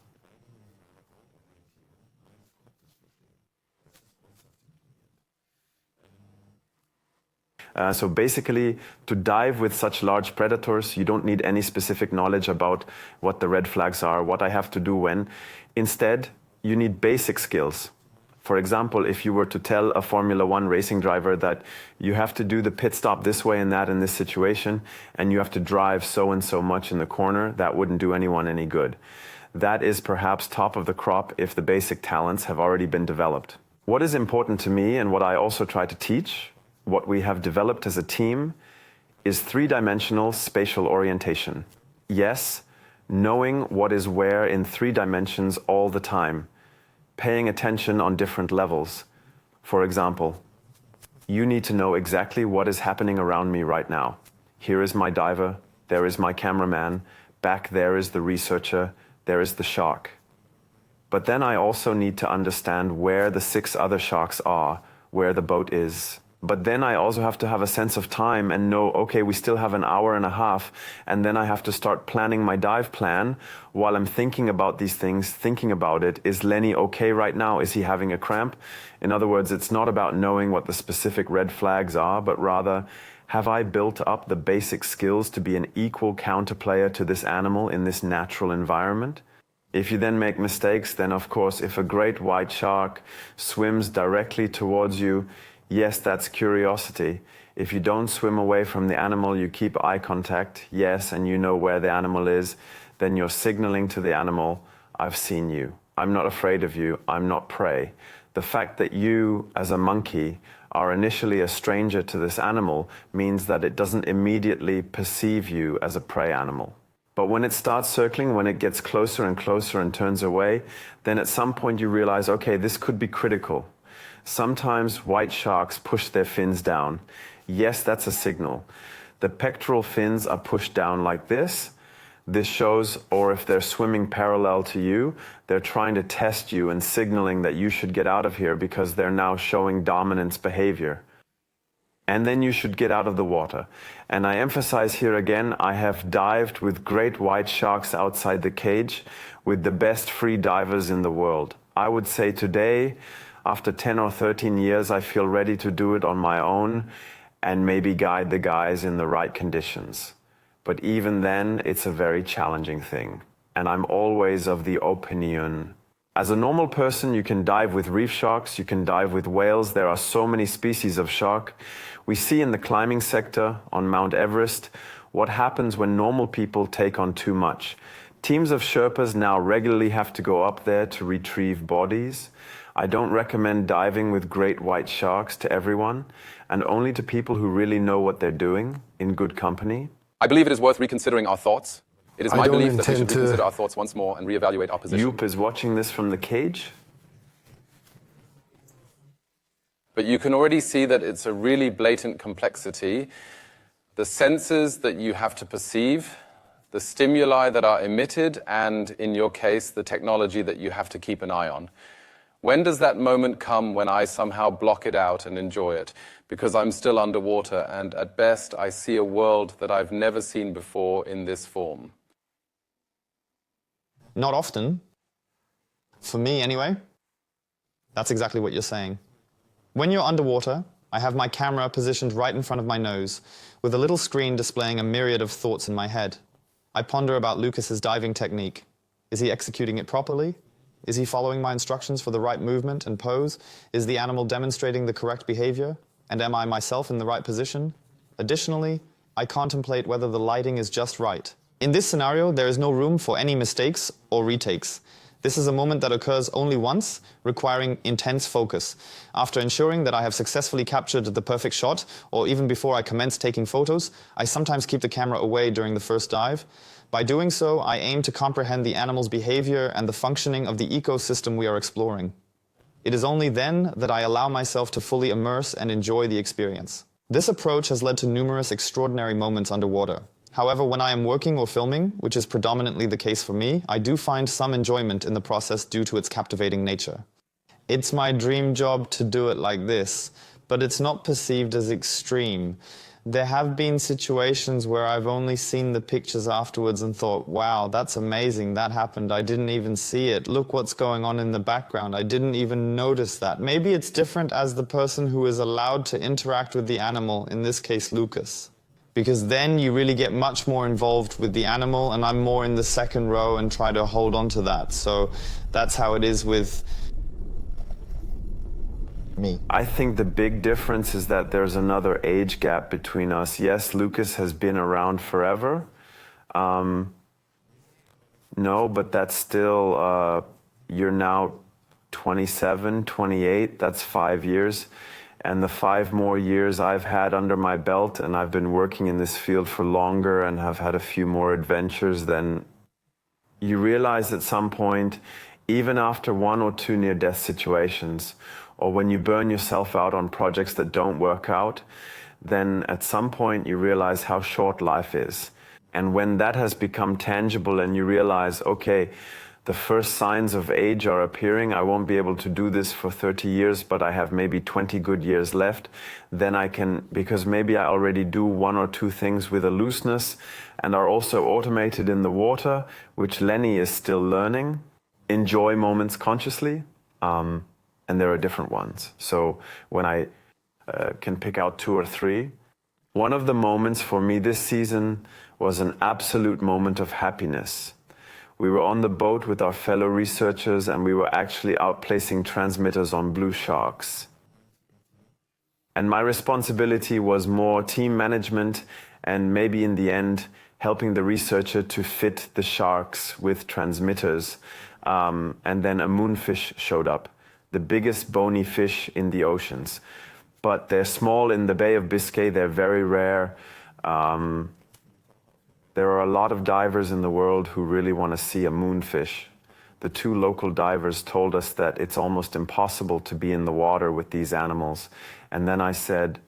So basically, to dive with such large predators, you don't need any specific knowledge about what the red flags are, what I have to do when. Instead, you need basic skills. For example, if you were to tell a Formula One racing driver that you have to do the pit stop this way and that in this situation, and you have to drive so and so much in the corner, that wouldn't do anyone any good. That is perhaps top of the crop if the basic talents have already been developed. What is important to me, and what I also try to teach, what we have developed as a team, is three-dimensional spatial orientation. Yes, knowing what is where in 3 dimensions all the time, paying attention on different levels. For example, you need to know exactly what is happening around me right now. Here is my diver, there is my cameraman, back there is the researcher, there is the shark. But then I also need to understand where the 6 other sharks are, where the boat is. But then I also have to have a sense of time and know, okay, we still have an hour and a half, and then I have to start planning my dive plan while I'm thinking about these things, thinking about it. Is Lenny okay right now? Is he having a cramp? In other words, it's not about knowing what the specific red flags are, but rather, have I built up the basic skills to be an equal counterplayer to this animal in this natural environment? If you then make mistakes, then of course, if a great white shark swims directly towards you, yes, that's curiosity. If you don't swim away from the animal, you keep eye contact, yes, and you know where the animal is, then you're signaling to the animal, I've seen you. I'm not afraid of you. I'm not prey. The fact that you, as a monkey, are initially a stranger to this animal means that it doesn't immediately perceive you as a prey animal. But when it starts circling, when it gets closer and closer and turns away, then at some point you realize, okay, this could be critical. Sometimes white sharks push their fins down. Yes, that's a signal. The pectoral fins are pushed down like this. This shows, or if they're swimming parallel to you, they're trying to test you and signaling that you should get out of here because they're now showing dominance behavior. And then you should get out of the water. And I emphasize here again, I have dived with great white sharks outside the cage with the best free divers in the world. I would say today, after 10 or 13 years, I feel ready to do it on my own and maybe guide the guys in the right conditions. But even then, it's a very challenging thing. And I'm always of the opinion. As a normal person, you can dive with reef sharks, you can dive with whales. There are so many species of shark. We see in the climbing sector on Mount Everest what happens when normal people take on too much. Teams of Sherpas now regularly have to go up there to retrieve bodies. I don't recommend diving with great white sharks to everyone, and only to people who really know what they're doing, in good company. I believe it is worth reconsidering our thoughts. It is my belief that we should reconsider our thoughts once more and reevaluate our position. Jupp is watching this from the cage. But you can already see that it's a really blatant complexity. The senses that you have to perceive, the stimuli that are emitted, and in your case, the technology that you have to keep an eye on. When does that moment come when I somehow block it out and enjoy it? Because I'm still underwater, and at best I see a world that I've never seen before in this form. Not often. For me, anyway. That's exactly what you're saying. When you're underwater, I have my camera positioned right in front of my nose, with a little screen displaying a myriad of thoughts in my head. I ponder about Lukas's diving technique. Is he executing it properly? Is he following my instructions for the right movement and pose? Is the animal demonstrating the correct behavior? And am I myself in the right position? Additionally, I contemplate whether the lighting is just right. In this scenario, there is no room for any mistakes or retakes. This is a moment that occurs only once, requiring intense focus. After ensuring that I have successfully captured the perfect shot, or even before I commence taking photos, I sometimes keep the camera away during the first dive. By doing so, I aim to comprehend the animal's behavior and the functioning of the ecosystem we are exploring. It is only then that I allow myself to fully immerse and enjoy the experience. This approach has led to numerous extraordinary moments underwater. However, when I am working or filming, which is predominantly the case for me, I do find some enjoyment in the process due to its captivating nature. It's my dream job to do it like this, but it's not perceived as extreme. There have been situations where I've only seen the pictures afterwards and thought, wow, that's amazing, that happened, I didn't even see it. Look what's going on in the background, I didn't even notice that. Maybe it's different as the person who is allowed to interact with the animal, in this case Lukas. Because then you really get much more involved with the animal, and I'm more in the second row and try to hold on to that. So that's how it is with me. I think the big difference is that there's another age gap between us. Yes, Lukas has been around forever. No, but that's still, you're now 27, 28, that's 5 years. And the 5 more years I've had under my belt, and I've been working in this field for longer and have had a few more adventures, then you realize at some point, even after 1 or 2 near-death situations, or when you burn yourself out on projects that don't work out, then at some point you realize how short life is. And when that has become tangible and you realize, okay, the first signs of age are appearing, I won't be able to do this for 30 years, but I have maybe 20 good years left, then I can, because maybe I already do 1 or 2 things with a looseness and are also automated in the water, which Lenny is still learning, enjoy moments consciously, and there are different ones. So when I can pick out 2 or 3, one of the moments for me this season was an absolute moment of happiness. We were on the boat with our fellow researchers and we were actually out placing transmitters on blue sharks. And my responsibility was more team management and maybe in the end helping the researcher to fit the sharks with transmitters. And then a moonfish showed up, the biggest bony fish in the oceans. But they're small in the Bay of Biscay, they're very rare. There are a lot of divers in the world who really want to see a moonfish. The 2 local divers told us that it's almost impossible to be in the water with these animals. And then I said,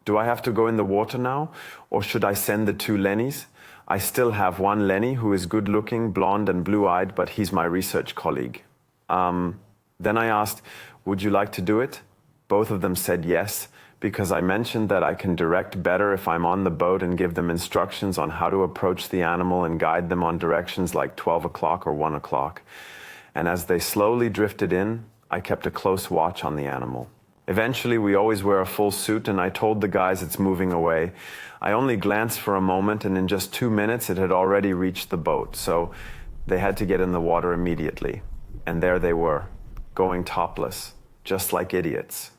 do I have to go in the water now? Or should I send the 2 Lennys? I still have 1 Lenny who is good looking, blonde and blue-eyed, but he's my research colleague. Then I asked, would you like to do it? Both of them said yes, because I mentioned that I can direct better if I'm on the boat and give them instructions on how to approach the animal and guide them on directions like 12 o'clock or 1 o'clock. And as they slowly drifted in, I kept a close watch on the animal. Eventually, we always wear a full suit, and I told the guys it's moving away. I only glanced for a moment, and in just 2 minutes, it had already reached the boat. So they had to get in the water immediately. And there they were, going topless, just like idiots.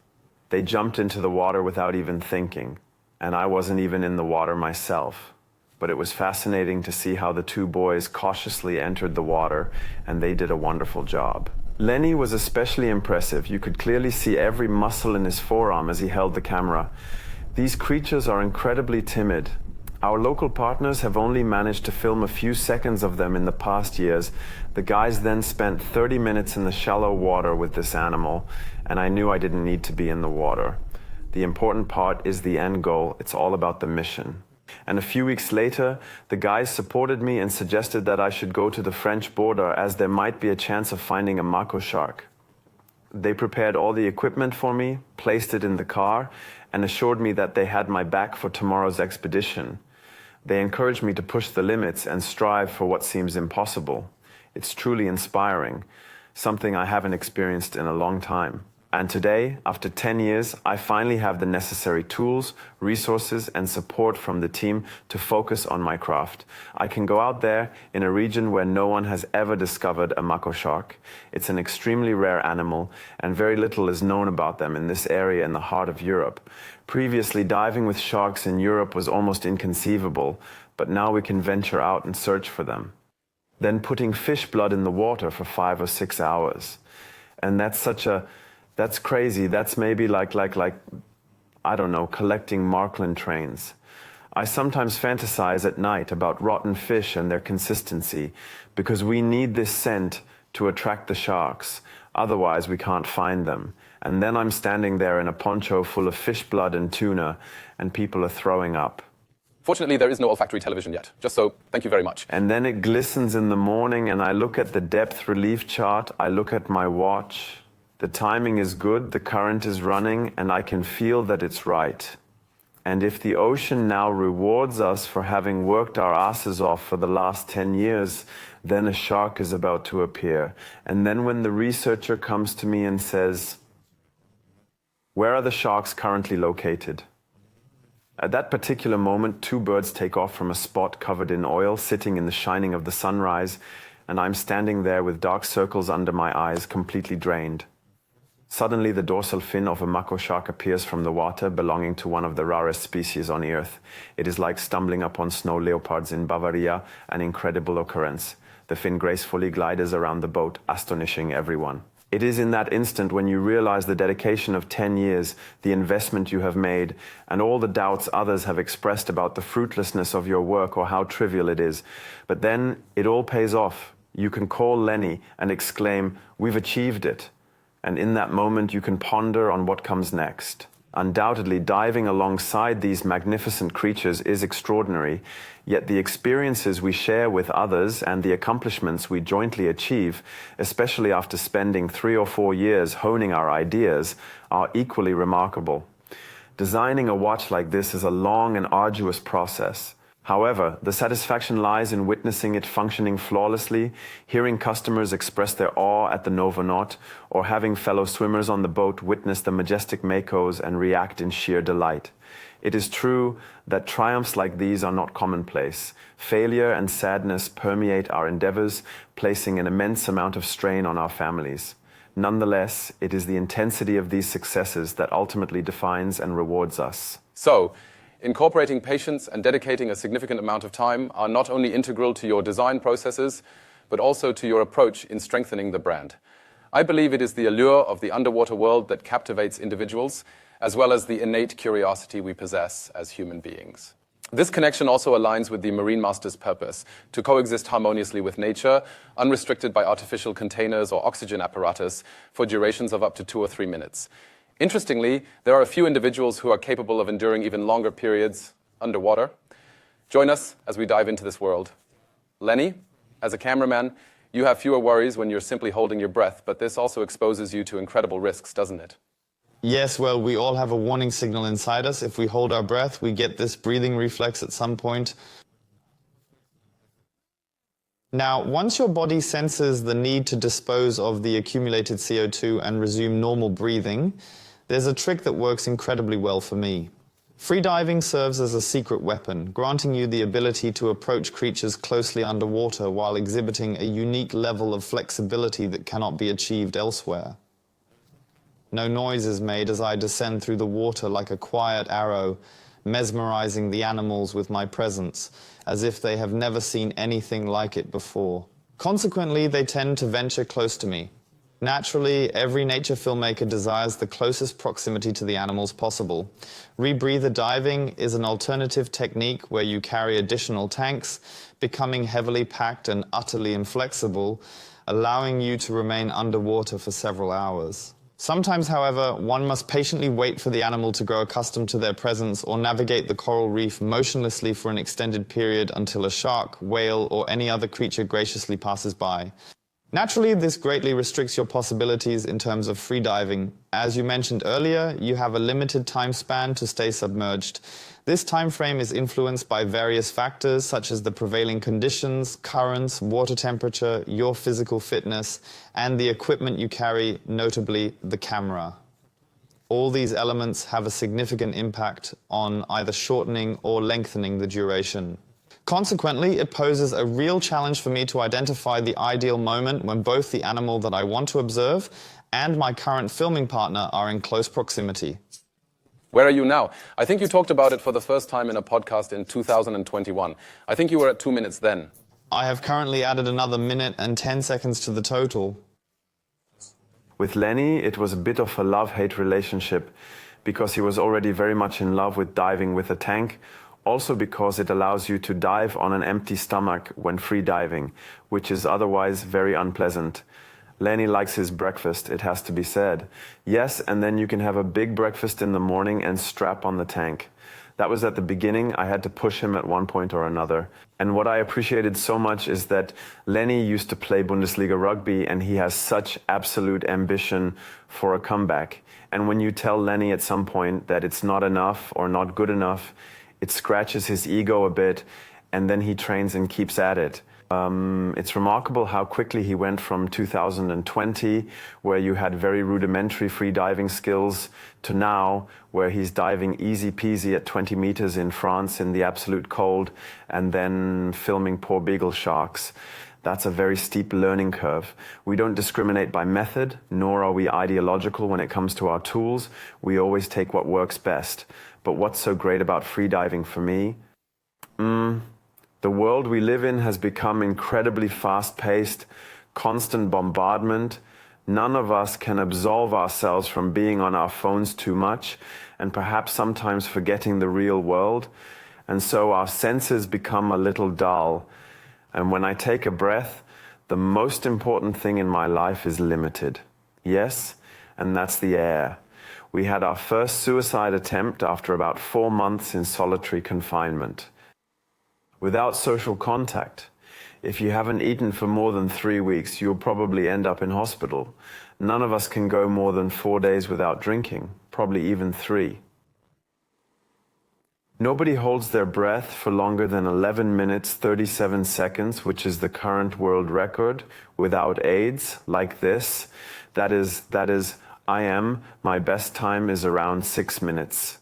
They jumped into the water without even thinking, and I wasn't even in the water myself. But it was fascinating to see how the 2 boys cautiously entered the water, and they did a wonderful job. Lenny was especially impressive. You could clearly see every muscle in his forearm as he held the camera. These creatures are incredibly timid. Our local partners have only managed to film a few seconds of them in the past years. The guys then spent 30 minutes in the shallow water with this animal, and I knew I didn't need to be in the water. The important part is the end goal. It's all about the mission. And a few weeks later, the guys supported me and suggested that I should go to the French border as there might be a chance of finding a mako shark. They prepared all the equipment for me, placed it in the car, and assured me that they had my back for tomorrow's expedition. They encouraged me to push the limits and strive for what seems impossible. It's truly inspiring, something I haven't experienced in a long time. And today, after 10 years, I finally have the necessary tools, resources, and support from the team to focus on my craft. I can go out there in a region where no one has ever discovered a mako shark. It's an extremely rare animal, and very little is known about them in this area in the heart of Europe. Previously, diving with sharks in Europe was almost inconceivable, but now we can venture out and search for them. Then putting fish blood in the water for 5 or 6 hours. And that's crazy. That's maybe like, I don't know, collecting Markland trains. I sometimes fantasize at night about rotten fish and their consistency, because we need this scent to attract the sharks. Otherwise, we can't find them. And then I'm standing there in a poncho full of fish blood and tuna, and people are throwing up. Fortunately, there is no olfactory television yet. Just so, thank you very much. And then it glistens in the morning, and I look at the depth relief chart. I look at my watch. The timing is good, the current is running, and I can feel that it's right. And if the ocean now rewards us for having worked our asses off for the last 10 years, then a shark is about to appear. And then when the researcher comes to me and says, "Where are the sharks currently located?" At that particular moment, 2 birds take off from a spot covered in oil, sitting in the shining of the sunrise, and I'm standing there with dark circles under my eyes, completely drained. Suddenly, the dorsal fin of a mako shark appears from the water, belonging to one of the rarest species on Earth. It is like stumbling upon snow leopards in Bavaria, an incredible occurrence. The fin gracefully glides around the boat, astonishing everyone. It is in that instant when you realize the dedication of 10 years, the investment you have made, and all the doubts others have expressed about the fruitlessness of your work or how trivial it is. But then it all pays off. You can call Lenny and exclaim, "We've achieved it." And in that moment, you can ponder on what comes next. Undoubtedly, diving alongside these magnificent creatures is extraordinary, yet the experiences we share with others and the accomplishments we jointly achieve, especially after spending 3 or 4 years honing our ideas, are equally remarkable. Designing a watch like this is a long and arduous process. However, the satisfaction lies in witnessing it functioning flawlessly, hearing customers express their awe at the Novonaut, or having fellow swimmers on the boat witness the majestic makos and react in sheer delight. It is true that triumphs like these are not commonplace. Failure and sadness permeate our endeavors, placing an immense amount of strain on our families. Nonetheless, it is the intensity of these successes that ultimately defines and rewards us. So, incorporating patience and dedicating a significant amount of time are not only integral to your design processes, but also to your approach in strengthening the brand. I believe it is the allure of the underwater world that captivates individuals, as well as the innate curiosity we possess as human beings. This connection also aligns with the Marine Master's purpose, to coexist harmoniously with nature, unrestricted by artificial containers or oxygen apparatus, for durations of up to 2 or 3 minutes. Interestingly, there are a few individuals who are capable of enduring even longer periods underwater. Join us as we dive into this world. Lenny, as a cameraman, you have fewer worries when you're simply holding your breath, but this also exposes you to incredible risks, doesn't it? Yes, well, we all have a warning signal inside us. If we hold our breath, we get this breathing reflex at some point. Now, once your body senses the need to dispose of the accumulated CO2 and resume normal breathing, there's a trick that works incredibly well for me. Freediving serves as a secret weapon, granting you the ability to approach creatures closely underwater while exhibiting a unique level of flexibility that cannot be achieved elsewhere. No noise is made as I descend through the water like a quiet arrow, mesmerizing the animals with my presence, as if they have never seen anything like it before. Consequently, they tend to venture close to me. Naturally, every nature filmmaker desires the closest proximity to the animals possible. Rebreather diving is an alternative technique where you carry additional tanks, becoming heavily packed and utterly inflexible, allowing you to remain underwater for several hours. Sometimes, however, one must patiently wait for the animal to grow accustomed to their presence or navigate the coral reef motionlessly for an extended period until a shark, whale, or any other creature graciously passes by. Naturally, this greatly restricts your possibilities in terms of freediving. As you mentioned earlier, you have a limited time span to stay submerged. This time frame is influenced by various factors such as the prevailing conditions, currents, water temperature, your physical fitness, and the equipment you carry, notably the camera. All these elements have a significant impact on either shortening or lengthening the duration. Consequently, it poses a real challenge for me to identify the ideal moment when both the animal that I want to observe and my current filming partner are in close proximity. Where are you now? I think you talked about it for the first time in a podcast in 2021. I think you were at 2 minutes then. I have currently added another minute and 10 seconds to the total. With Lenny, it was a bit of a love-hate relationship because he was already very much in love with diving with a tank, also because it allows you to dive on an empty stomach when free diving, which is otherwise very unpleasant. Lenny likes his breakfast, it has to be said. Yes, and then you can have a big breakfast in the morning and strap on the tank. That was at the beginning. I had to push him at one point or another. And what I appreciated so much is that Lenny used to play Bundesliga rugby and he has such absolute ambition for a comeback. And when you tell Lenny at some point that it's not enough or not good enough, it scratches his ego a bit, and then he trains and keeps at it. It's remarkable how quickly he went from 2020, where you had very rudimentary free diving skills, to now, where he's diving easy peasy at 20 meters in France in the absolute cold, and then filming poor beagle sharks. That's a very steep learning curve. We don't discriminate by method, nor are we ideological when it comes to our tools. We always take what works best. But what's so great about freediving for me? The world we live in has become incredibly fast-paced, constant bombardment. None of us can absolve ourselves from being on our phones too much and perhaps sometimes forgetting the real world. And so our senses become a little dull. And when I take a breath, the most important thing in my life is limited. Yes, and that's the air. We had our first suicide attempt after about 4 months in solitary confinement. Without social contact, if you haven't eaten for more than 3 weeks, you'll probably end up in hospital. None of us can go more than 4 days without drinking, probably even 3. Nobody holds their breath for longer than 11 minutes, 37 seconds, which is the current world record, without aids, like this. That is, my best time is around 6 minutes.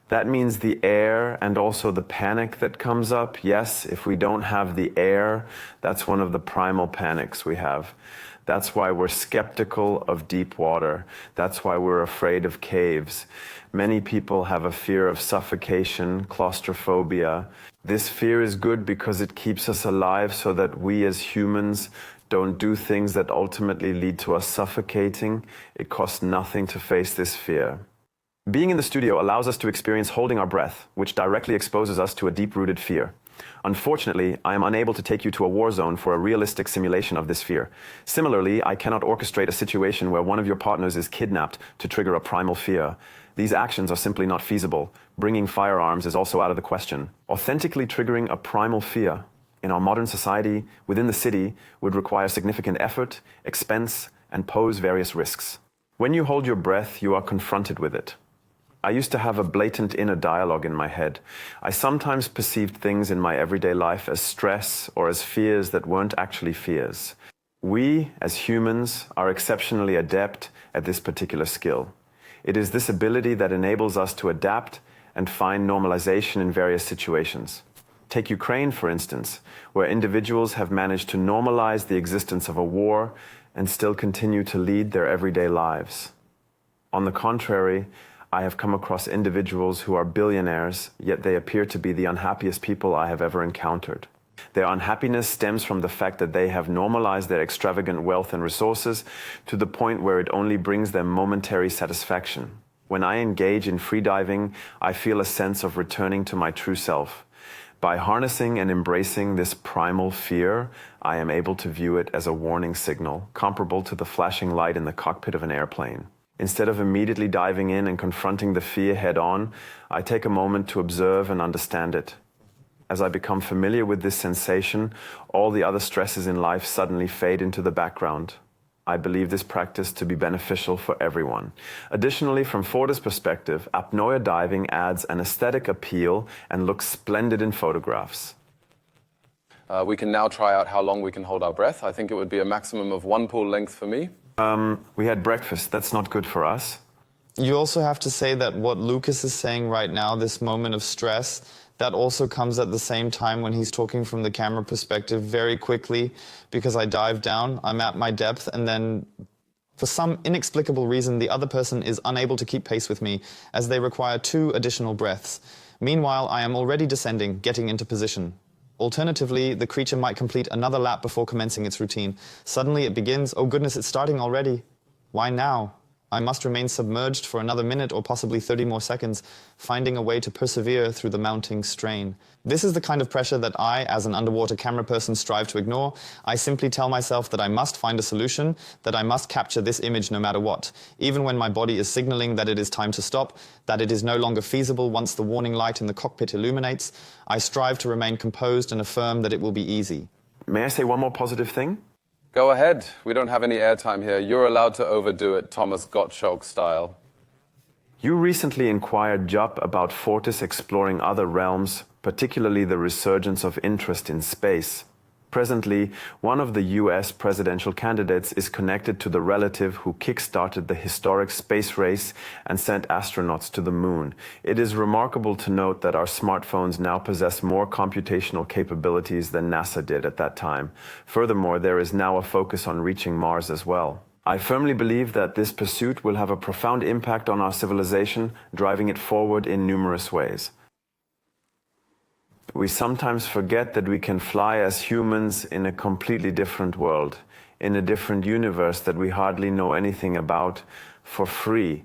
That means the air and also the panic that comes up. Yes, if we don't have the air, that's one of the primal panics we have. That's why we're skeptical of deep water. That's why we're afraid of caves. Many people have a fear of suffocation, claustrophobia. This fear is good because it keeps us alive so that we as humans don't do things that ultimately lead to us suffocating. It costs nothing to face this fear. Being in the studio allows us to experience holding our breath, which directly exposes us to a deep-rooted fear. Unfortunately, I am unable to take you to a war zone for a realistic simulation of this fear. Similarly, I cannot orchestrate a situation where one of your partners is kidnapped to trigger a primal fear. These actions are simply not feasible. Bringing firearms is also out of the question. Authentically triggering a primal fear in our modern society, within the city, would require significant effort, expense, and pose various risks. When you hold your breath, you are confronted with it. I used to have a blatant inner dialogue in my head. I sometimes perceived things in my everyday life as stress or as fears that weren't actually fears. We, as humans, are exceptionally adept at this particular skill. It is this ability that enables us to adapt and find normalization in various situations. Take Ukraine, for instance, where individuals have managed to normalize the existence of a war and still continue to lead their everyday lives. On the contrary, I have come across individuals who are billionaires, yet they appear to be the unhappiest people I have ever encountered. Their unhappiness stems from the fact that they have normalized their extravagant wealth and resources to the point where it only brings them momentary satisfaction. When I engage in freediving, I feel a sense of returning to my true self. By harnessing and embracing this primal fear, I am able to view it as a warning signal, comparable to the flashing light in the cockpit of an airplane. Instead of immediately diving in and confronting the fear head-on, I take a moment to observe and understand it. As I become familiar with this sensation, all the other stresses in life suddenly fade into the background. I believe this practice to be beneficial for everyone. Additionally, from Fortis' perspective, apnoea diving adds an aesthetic appeal and looks splendid in photographs. We can now try out how long we can hold our breath. I think it would be a maximum of 1 pool length for me. We had breakfast. That's not good for us. You also have to say that what Lukas is saying right now, this moment of stress, that also comes at the same time when he's talking from the camera perspective very quickly, because I dive down, I'm at my depth, and then for some inexplicable reason, the other person is unable to keep pace with me as they require 2 additional breaths. Meanwhile, I am already descending, getting into position. Alternatively, the creature might complete another lap before commencing its routine. Suddenly it begins, oh goodness, it's starting already. Why now? I must remain submerged for another minute or possibly 30 more seconds, finding a way to persevere through the mounting strain. This is the kind of pressure that I, as an underwater camera person, strive to ignore. I simply tell myself that I must find a solution, that I must capture this image no matter what, even when my body is signaling that it is time to stop, that it is no longer feasible once the warning light in the cockpit illuminates. I strive to remain composed and affirm that it will be easy. May I say one more positive thing? Go ahead. We don't have any airtime here. You're allowed to overdo it, Thomas Gottschalk style. You recently inquired Jupp about Fortis exploring other realms, particularly the resurgence of interest in space. Presently, one of the US presidential candidates is connected to the relative who kick-started the historic space race and sent astronauts to the moon. It is remarkable to note that our smartphones now possess more computational capabilities than NASA did at that time. Furthermore, there is now a focus on reaching Mars as well. I firmly believe that this pursuit will have a profound impact on our civilization, driving it forward in numerous ways. We sometimes forget that we can fly as humans in a completely different world, in a different universe that we hardly know anything about, for free,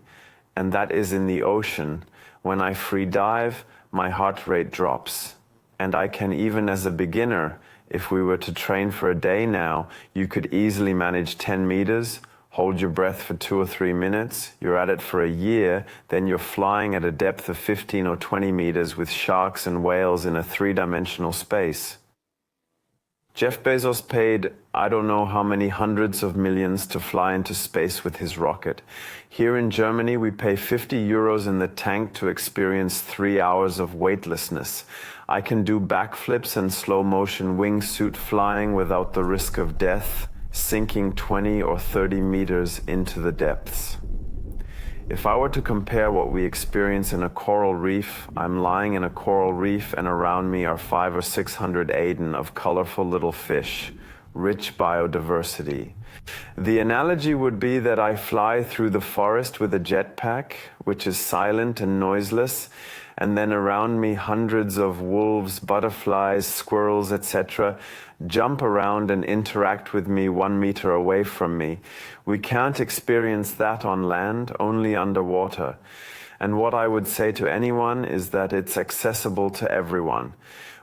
and that is in the ocean. When I free dive, my heart rate drops, and I can, even as a beginner, if we were to train for a day now, you could easily manage 10 meters, hold your breath for 2 or 3 minutes, you're at it for a year, then you're flying at a depth of 15 or 20 meters with sharks and whales in a 3-dimensional space. Jeff Bezos paid I don't know how many hundreds of millions to fly into space with his rocket. Here in Germany, we pay 50 euros in the tank to experience 3 hours of weightlessness. I can do backflips and slow motion wingsuit flying without the risk of death, sinking 20 or 30 meters into the depths. If I were to compare what we experience in a coral reef, I'm lying in a coral reef and around me are 500 or 600 Aden of colorful little fish, rich biodiversity. The analogy would be that I fly through the forest with a jetpack, which is silent and noiseless, and then around me hundreds of wolves, butterflies, squirrels, etc. jump around and interact with me 1 meter away from me. We can't experience that on land, only underwater. And what I would say to anyone is that it's accessible to everyone.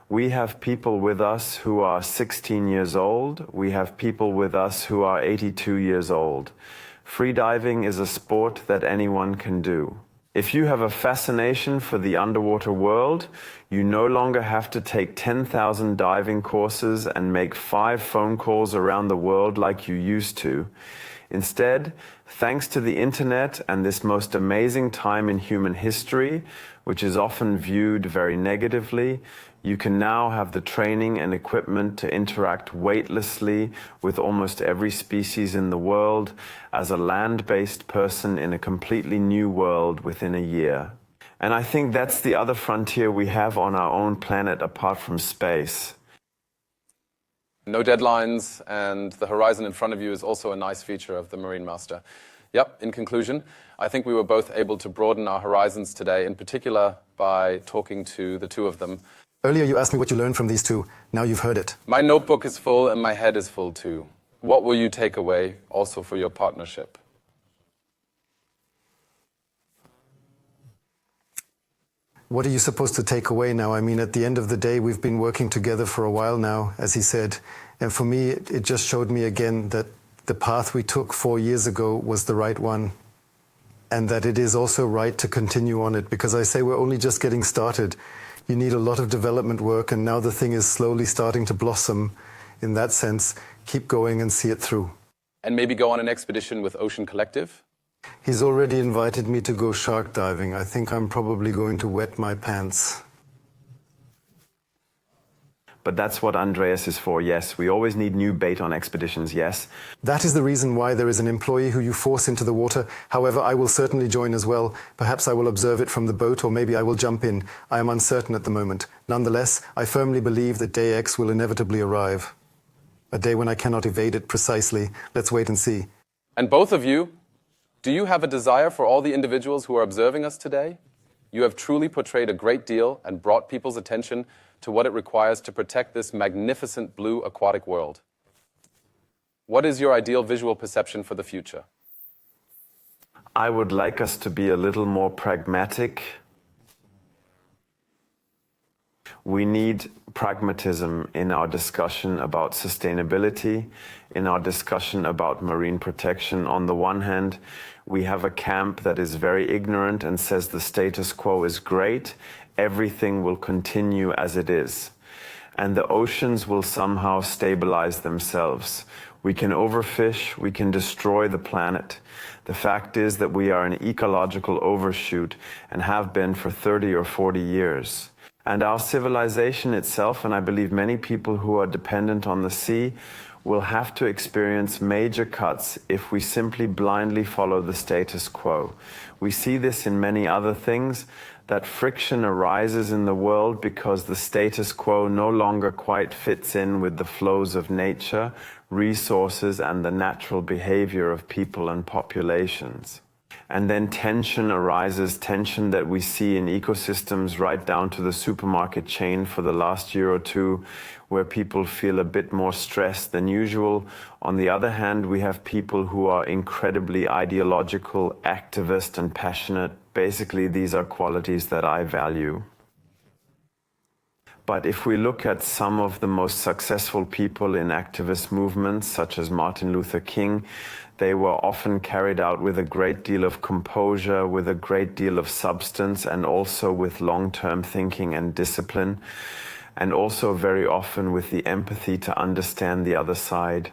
We have people with us who are 16 years old. We have people with us who are 82 years old. Freediving is a sport that anyone can do. If you have a fascination for the underwater world, you no longer have to take 10,000 diving courses and make 5 phone calls around the world like you used to. Instead, thanks to the internet and this most amazing time in human history, which is often viewed very negatively, you can now have the training and equipment to interact weightlessly with almost every species in the world as a land-based person in a completely new world within a year. And I think that's the other frontier we have on our own planet apart from space. No deadlines, and the horizon in front of you is also a nice feature of the Marine Master. Yep, in conclusion, I think we were both able to broaden our horizons today, in particular by talking to the two of them. Earlier you asked me what you learned from these two. Now you've heard it. My notebook is full and my head is full too. What will you take away also for your partnership? What are you supposed to take away now? I mean, at the end of the day, we've been working together for a while now, as he said. And for me, it just showed me again that the path we took 4 years ago was the right one. And that it is also right to continue on it. Because I say we're only just getting started. You need a lot of development work, and now the thing is slowly starting to blossom. In that sense, keep going and see it through. And maybe go on an expedition with Ocean Collective? He's already invited me to go shark diving. I think I'm probably going to wet my pants. But that's what Andreas is for, yes. We always need new bait on expeditions, yes. That is the reason why there is an employee who you force into the water. However, I will certainly join as well. Perhaps I will observe it from the boat, or maybe I will jump in. I am uncertain at the moment. Nonetheless, I firmly believe that day X will inevitably arrive. A day when I cannot evade it precisely. Let's wait and see. And both of you, do you have a desire for all the individuals who are observing us today? You have truly portrayed a great deal and brought people's attention to what it requires to protect this magnificent blue aquatic world. What is your ideal visual perception for the future? I would like us to be a little more pragmatic. We need pragmatism in our discussion about sustainability, in our discussion about marine protection. On the one hand, we have a camp that is very ignorant and says the status quo is great, everything will continue as it is, and the oceans will somehow stabilize themselves. We can overfish, we can destroy the planet. The fact is that we are an ecological overshoot and have been for 30 or 40 years. And our civilization itself, and I believe many people who are dependent on the sea, will have to experience major cuts if we simply blindly follow the status quo. We see this in many other things, that friction arises in the world because the status quo no longer quite fits in with the flows of nature, resources, and the natural behavior of people and populations. And then tension arises, tension that we see in ecosystems right down to the supermarket chain for the last year or two, where people feel a bit more stressed than usual. On the other hand, we have people who are incredibly ideological, activist, and passionate. Basically, these are qualities that I value. But if we look at some of the most successful people in activist movements, such as Martin Luther King, they were often carried out with a great deal of composure, with a great deal of substance, and also with long-term thinking and discipline, and also very often with the empathy to understand the other side.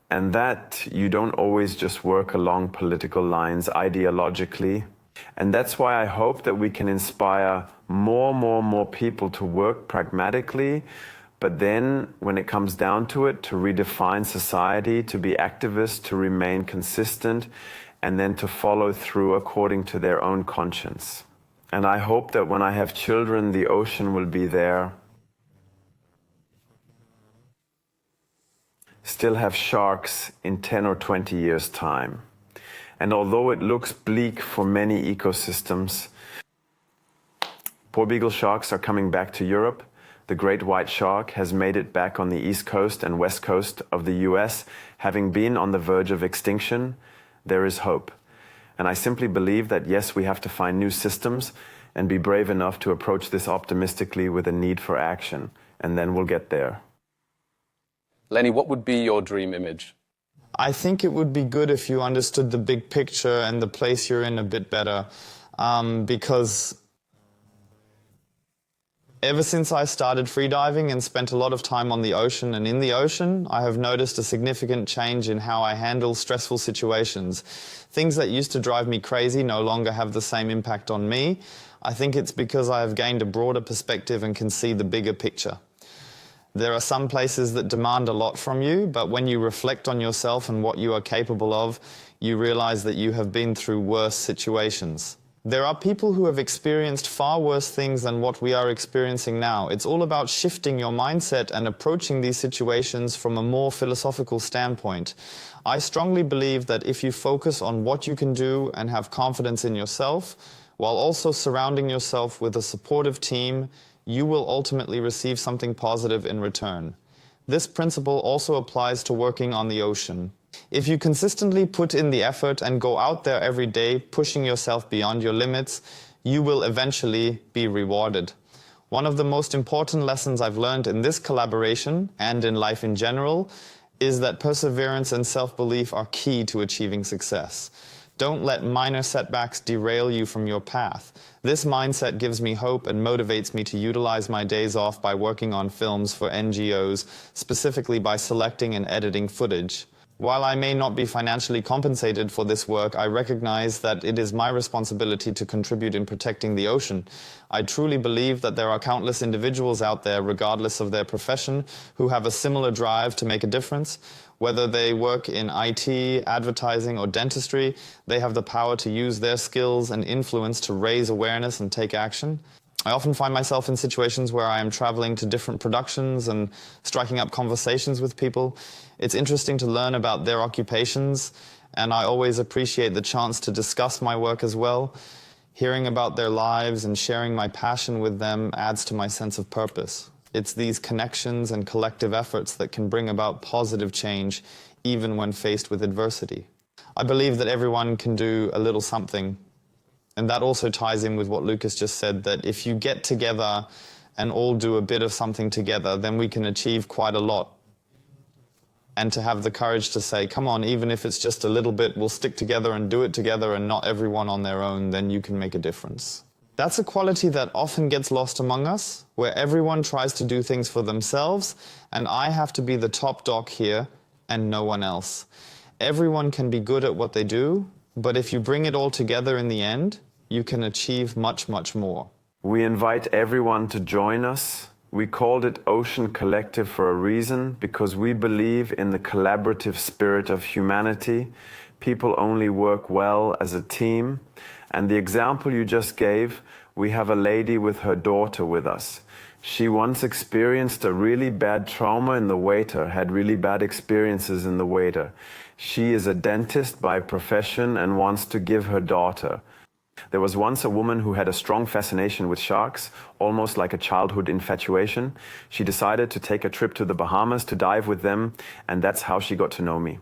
And that you don't always just work along political lines ideologically. And that's why I hope that we can inspire more people to work pragmatically, but then when it comes down to it, to redefine society, to be activists, to remain consistent, and then to follow through according to their own conscience. And I hope that when I have children, the ocean will be there. Still have sharks in 10 or 20 years' time. And although it looks bleak for many ecosystems, porbeagle sharks are coming back to Europe. The great white shark has made it back on the east coast and west coast of the US. Having been on the verge of extinction, there is hope. And I simply believe that yes, we have to find new systems and be brave enough to approach this optimistically with a need for action. And then we'll get there. Lenny, what would be your dream image? I think it would be good if you understood the big picture and the place you're in a bit better, because ever since I started freediving and spent a lot of time on the ocean and in the ocean, I have noticed a significant change in how I handle stressful situations. Things that used to drive me crazy no longer have the same impact on me. I think it's because I have gained a broader perspective and can see the bigger picture. There are some places that demand a lot from you, but when you reflect on yourself and what you are capable of, you realize that you have been through worse situations. There are people who have experienced far worse things than what we are experiencing now. It's all about shifting your mindset and approaching these situations from a more philosophical standpoint. I strongly believe that if you focus on what you can do and have confidence in yourself, while also surrounding yourself with a supportive team, you will ultimately receive something positive in return. This principle also applies to working on the ocean. If you consistently put in the effort and go out there every day, pushing yourself beyond your limits, you will eventually be rewarded. One of the most important lessons I've learned in this collaboration and in life in general is that perseverance and self-belief are key to achieving success. Don't let minor setbacks derail you from your path. This mindset gives me hope and motivates me to utilize my days off by working on films for NGOs, specifically by selecting and editing footage. While I may not be financially compensated for this work, I recognize that it is my responsibility to contribute in protecting the ocean. I truly believe that there are countless individuals out there, regardless of their profession, who have a similar drive to make a difference. Whether they work in IT, advertising, or dentistry, they have the power to use their skills and influence to raise awareness and take action. I often find myself in situations where I am traveling to different productions and striking up conversations with people. It's interesting to learn about their occupations, and I always appreciate the chance to discuss my work as well. Hearing about their lives and sharing my passion with them adds to my sense of purpose. It's these connections and collective efforts that can bring about positive change, even when faced with adversity. I believe that everyone can do a little something. And that also ties in with what Lukas just said, that if you get together and all do a bit of something together, then we can achieve quite a lot. And to have the courage to say, come on, even if it's just a little bit, we'll stick together and do it together and not everyone on their own, then you can make a difference. That's a quality that often gets lost among us, where everyone tries to do things for themselves, and I have to be the top dog here and no one else. Everyone can be good at what they do, but if you bring it all together in the end, you can achieve much, much more. We invite everyone to join us. We called it Ocean Collective for a reason, because we believe in the collaborative spirit of humanity. People only work well as a team. And the example you just gave, we have a lady with her daughter with us. She once experienced a really bad trauma in the water, had really bad experiences in the water. She is a dentist by profession and wants to give her daughter. There was once a woman who had a strong fascination with sharks, almost like a childhood infatuation. She decided to take a trip to the Bahamas to dive with them, and that's how she got to know me.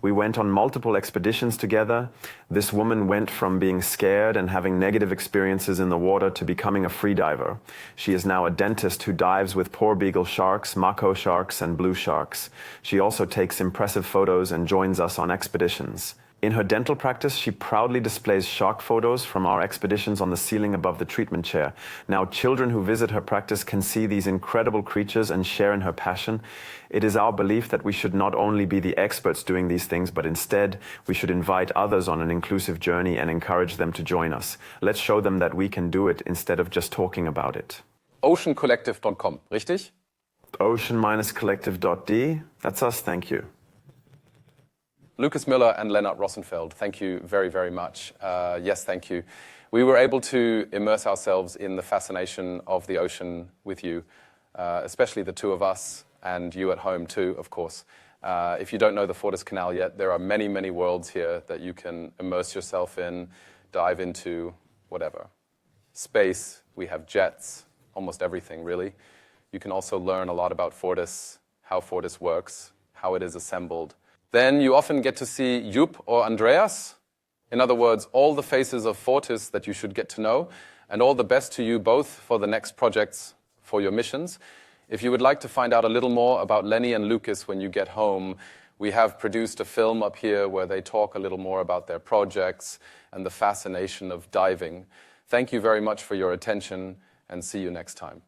We went on multiple expeditions together. This woman went from being scared and having negative experiences in the water to becoming a freediver. She is now a dentist who dives with porbeagle sharks, mako sharks, and blue sharks. She also takes impressive photos and joins us on expeditions. In her dental practice, she proudly displays shark photos from our expeditions on the ceiling above the treatment chair. Now, children who visit her practice can see these incredible creatures and share in her passion. It is our belief that we should not only be the experts doing these things, but instead, we should invite others on an inclusive journey and encourage them to join us. Let's show them that we can do it instead of just talking about it. Oceancollective.com, richtig? Ocean-collective.de. That's us, thank you. Lukas Müller and Lennart Rossenfeld, thank you very, very much. Yes, thank you. We were able to immerse ourselves in the fascination of the ocean with you, especially the two of us and you at home too, of course. If you don't know the Fortis Canal yet, there are many, many worlds here that you can immerse yourself in, dive into, whatever. Space, we have jets, almost everything really. You can also learn a lot about Fortis, how Fortis works, how it is assembled. Then you often get to see Jupp or Andreas. In other words, all the faces of Fortis that you should get to know, and all the best to you both for the next projects for your missions. If you would like to find out a little more about Lenny and Lukas when you get home, we have produced a film up here where they talk a little more about their projects and the fascination of diving. Thank you very much for your attention, and see you next time.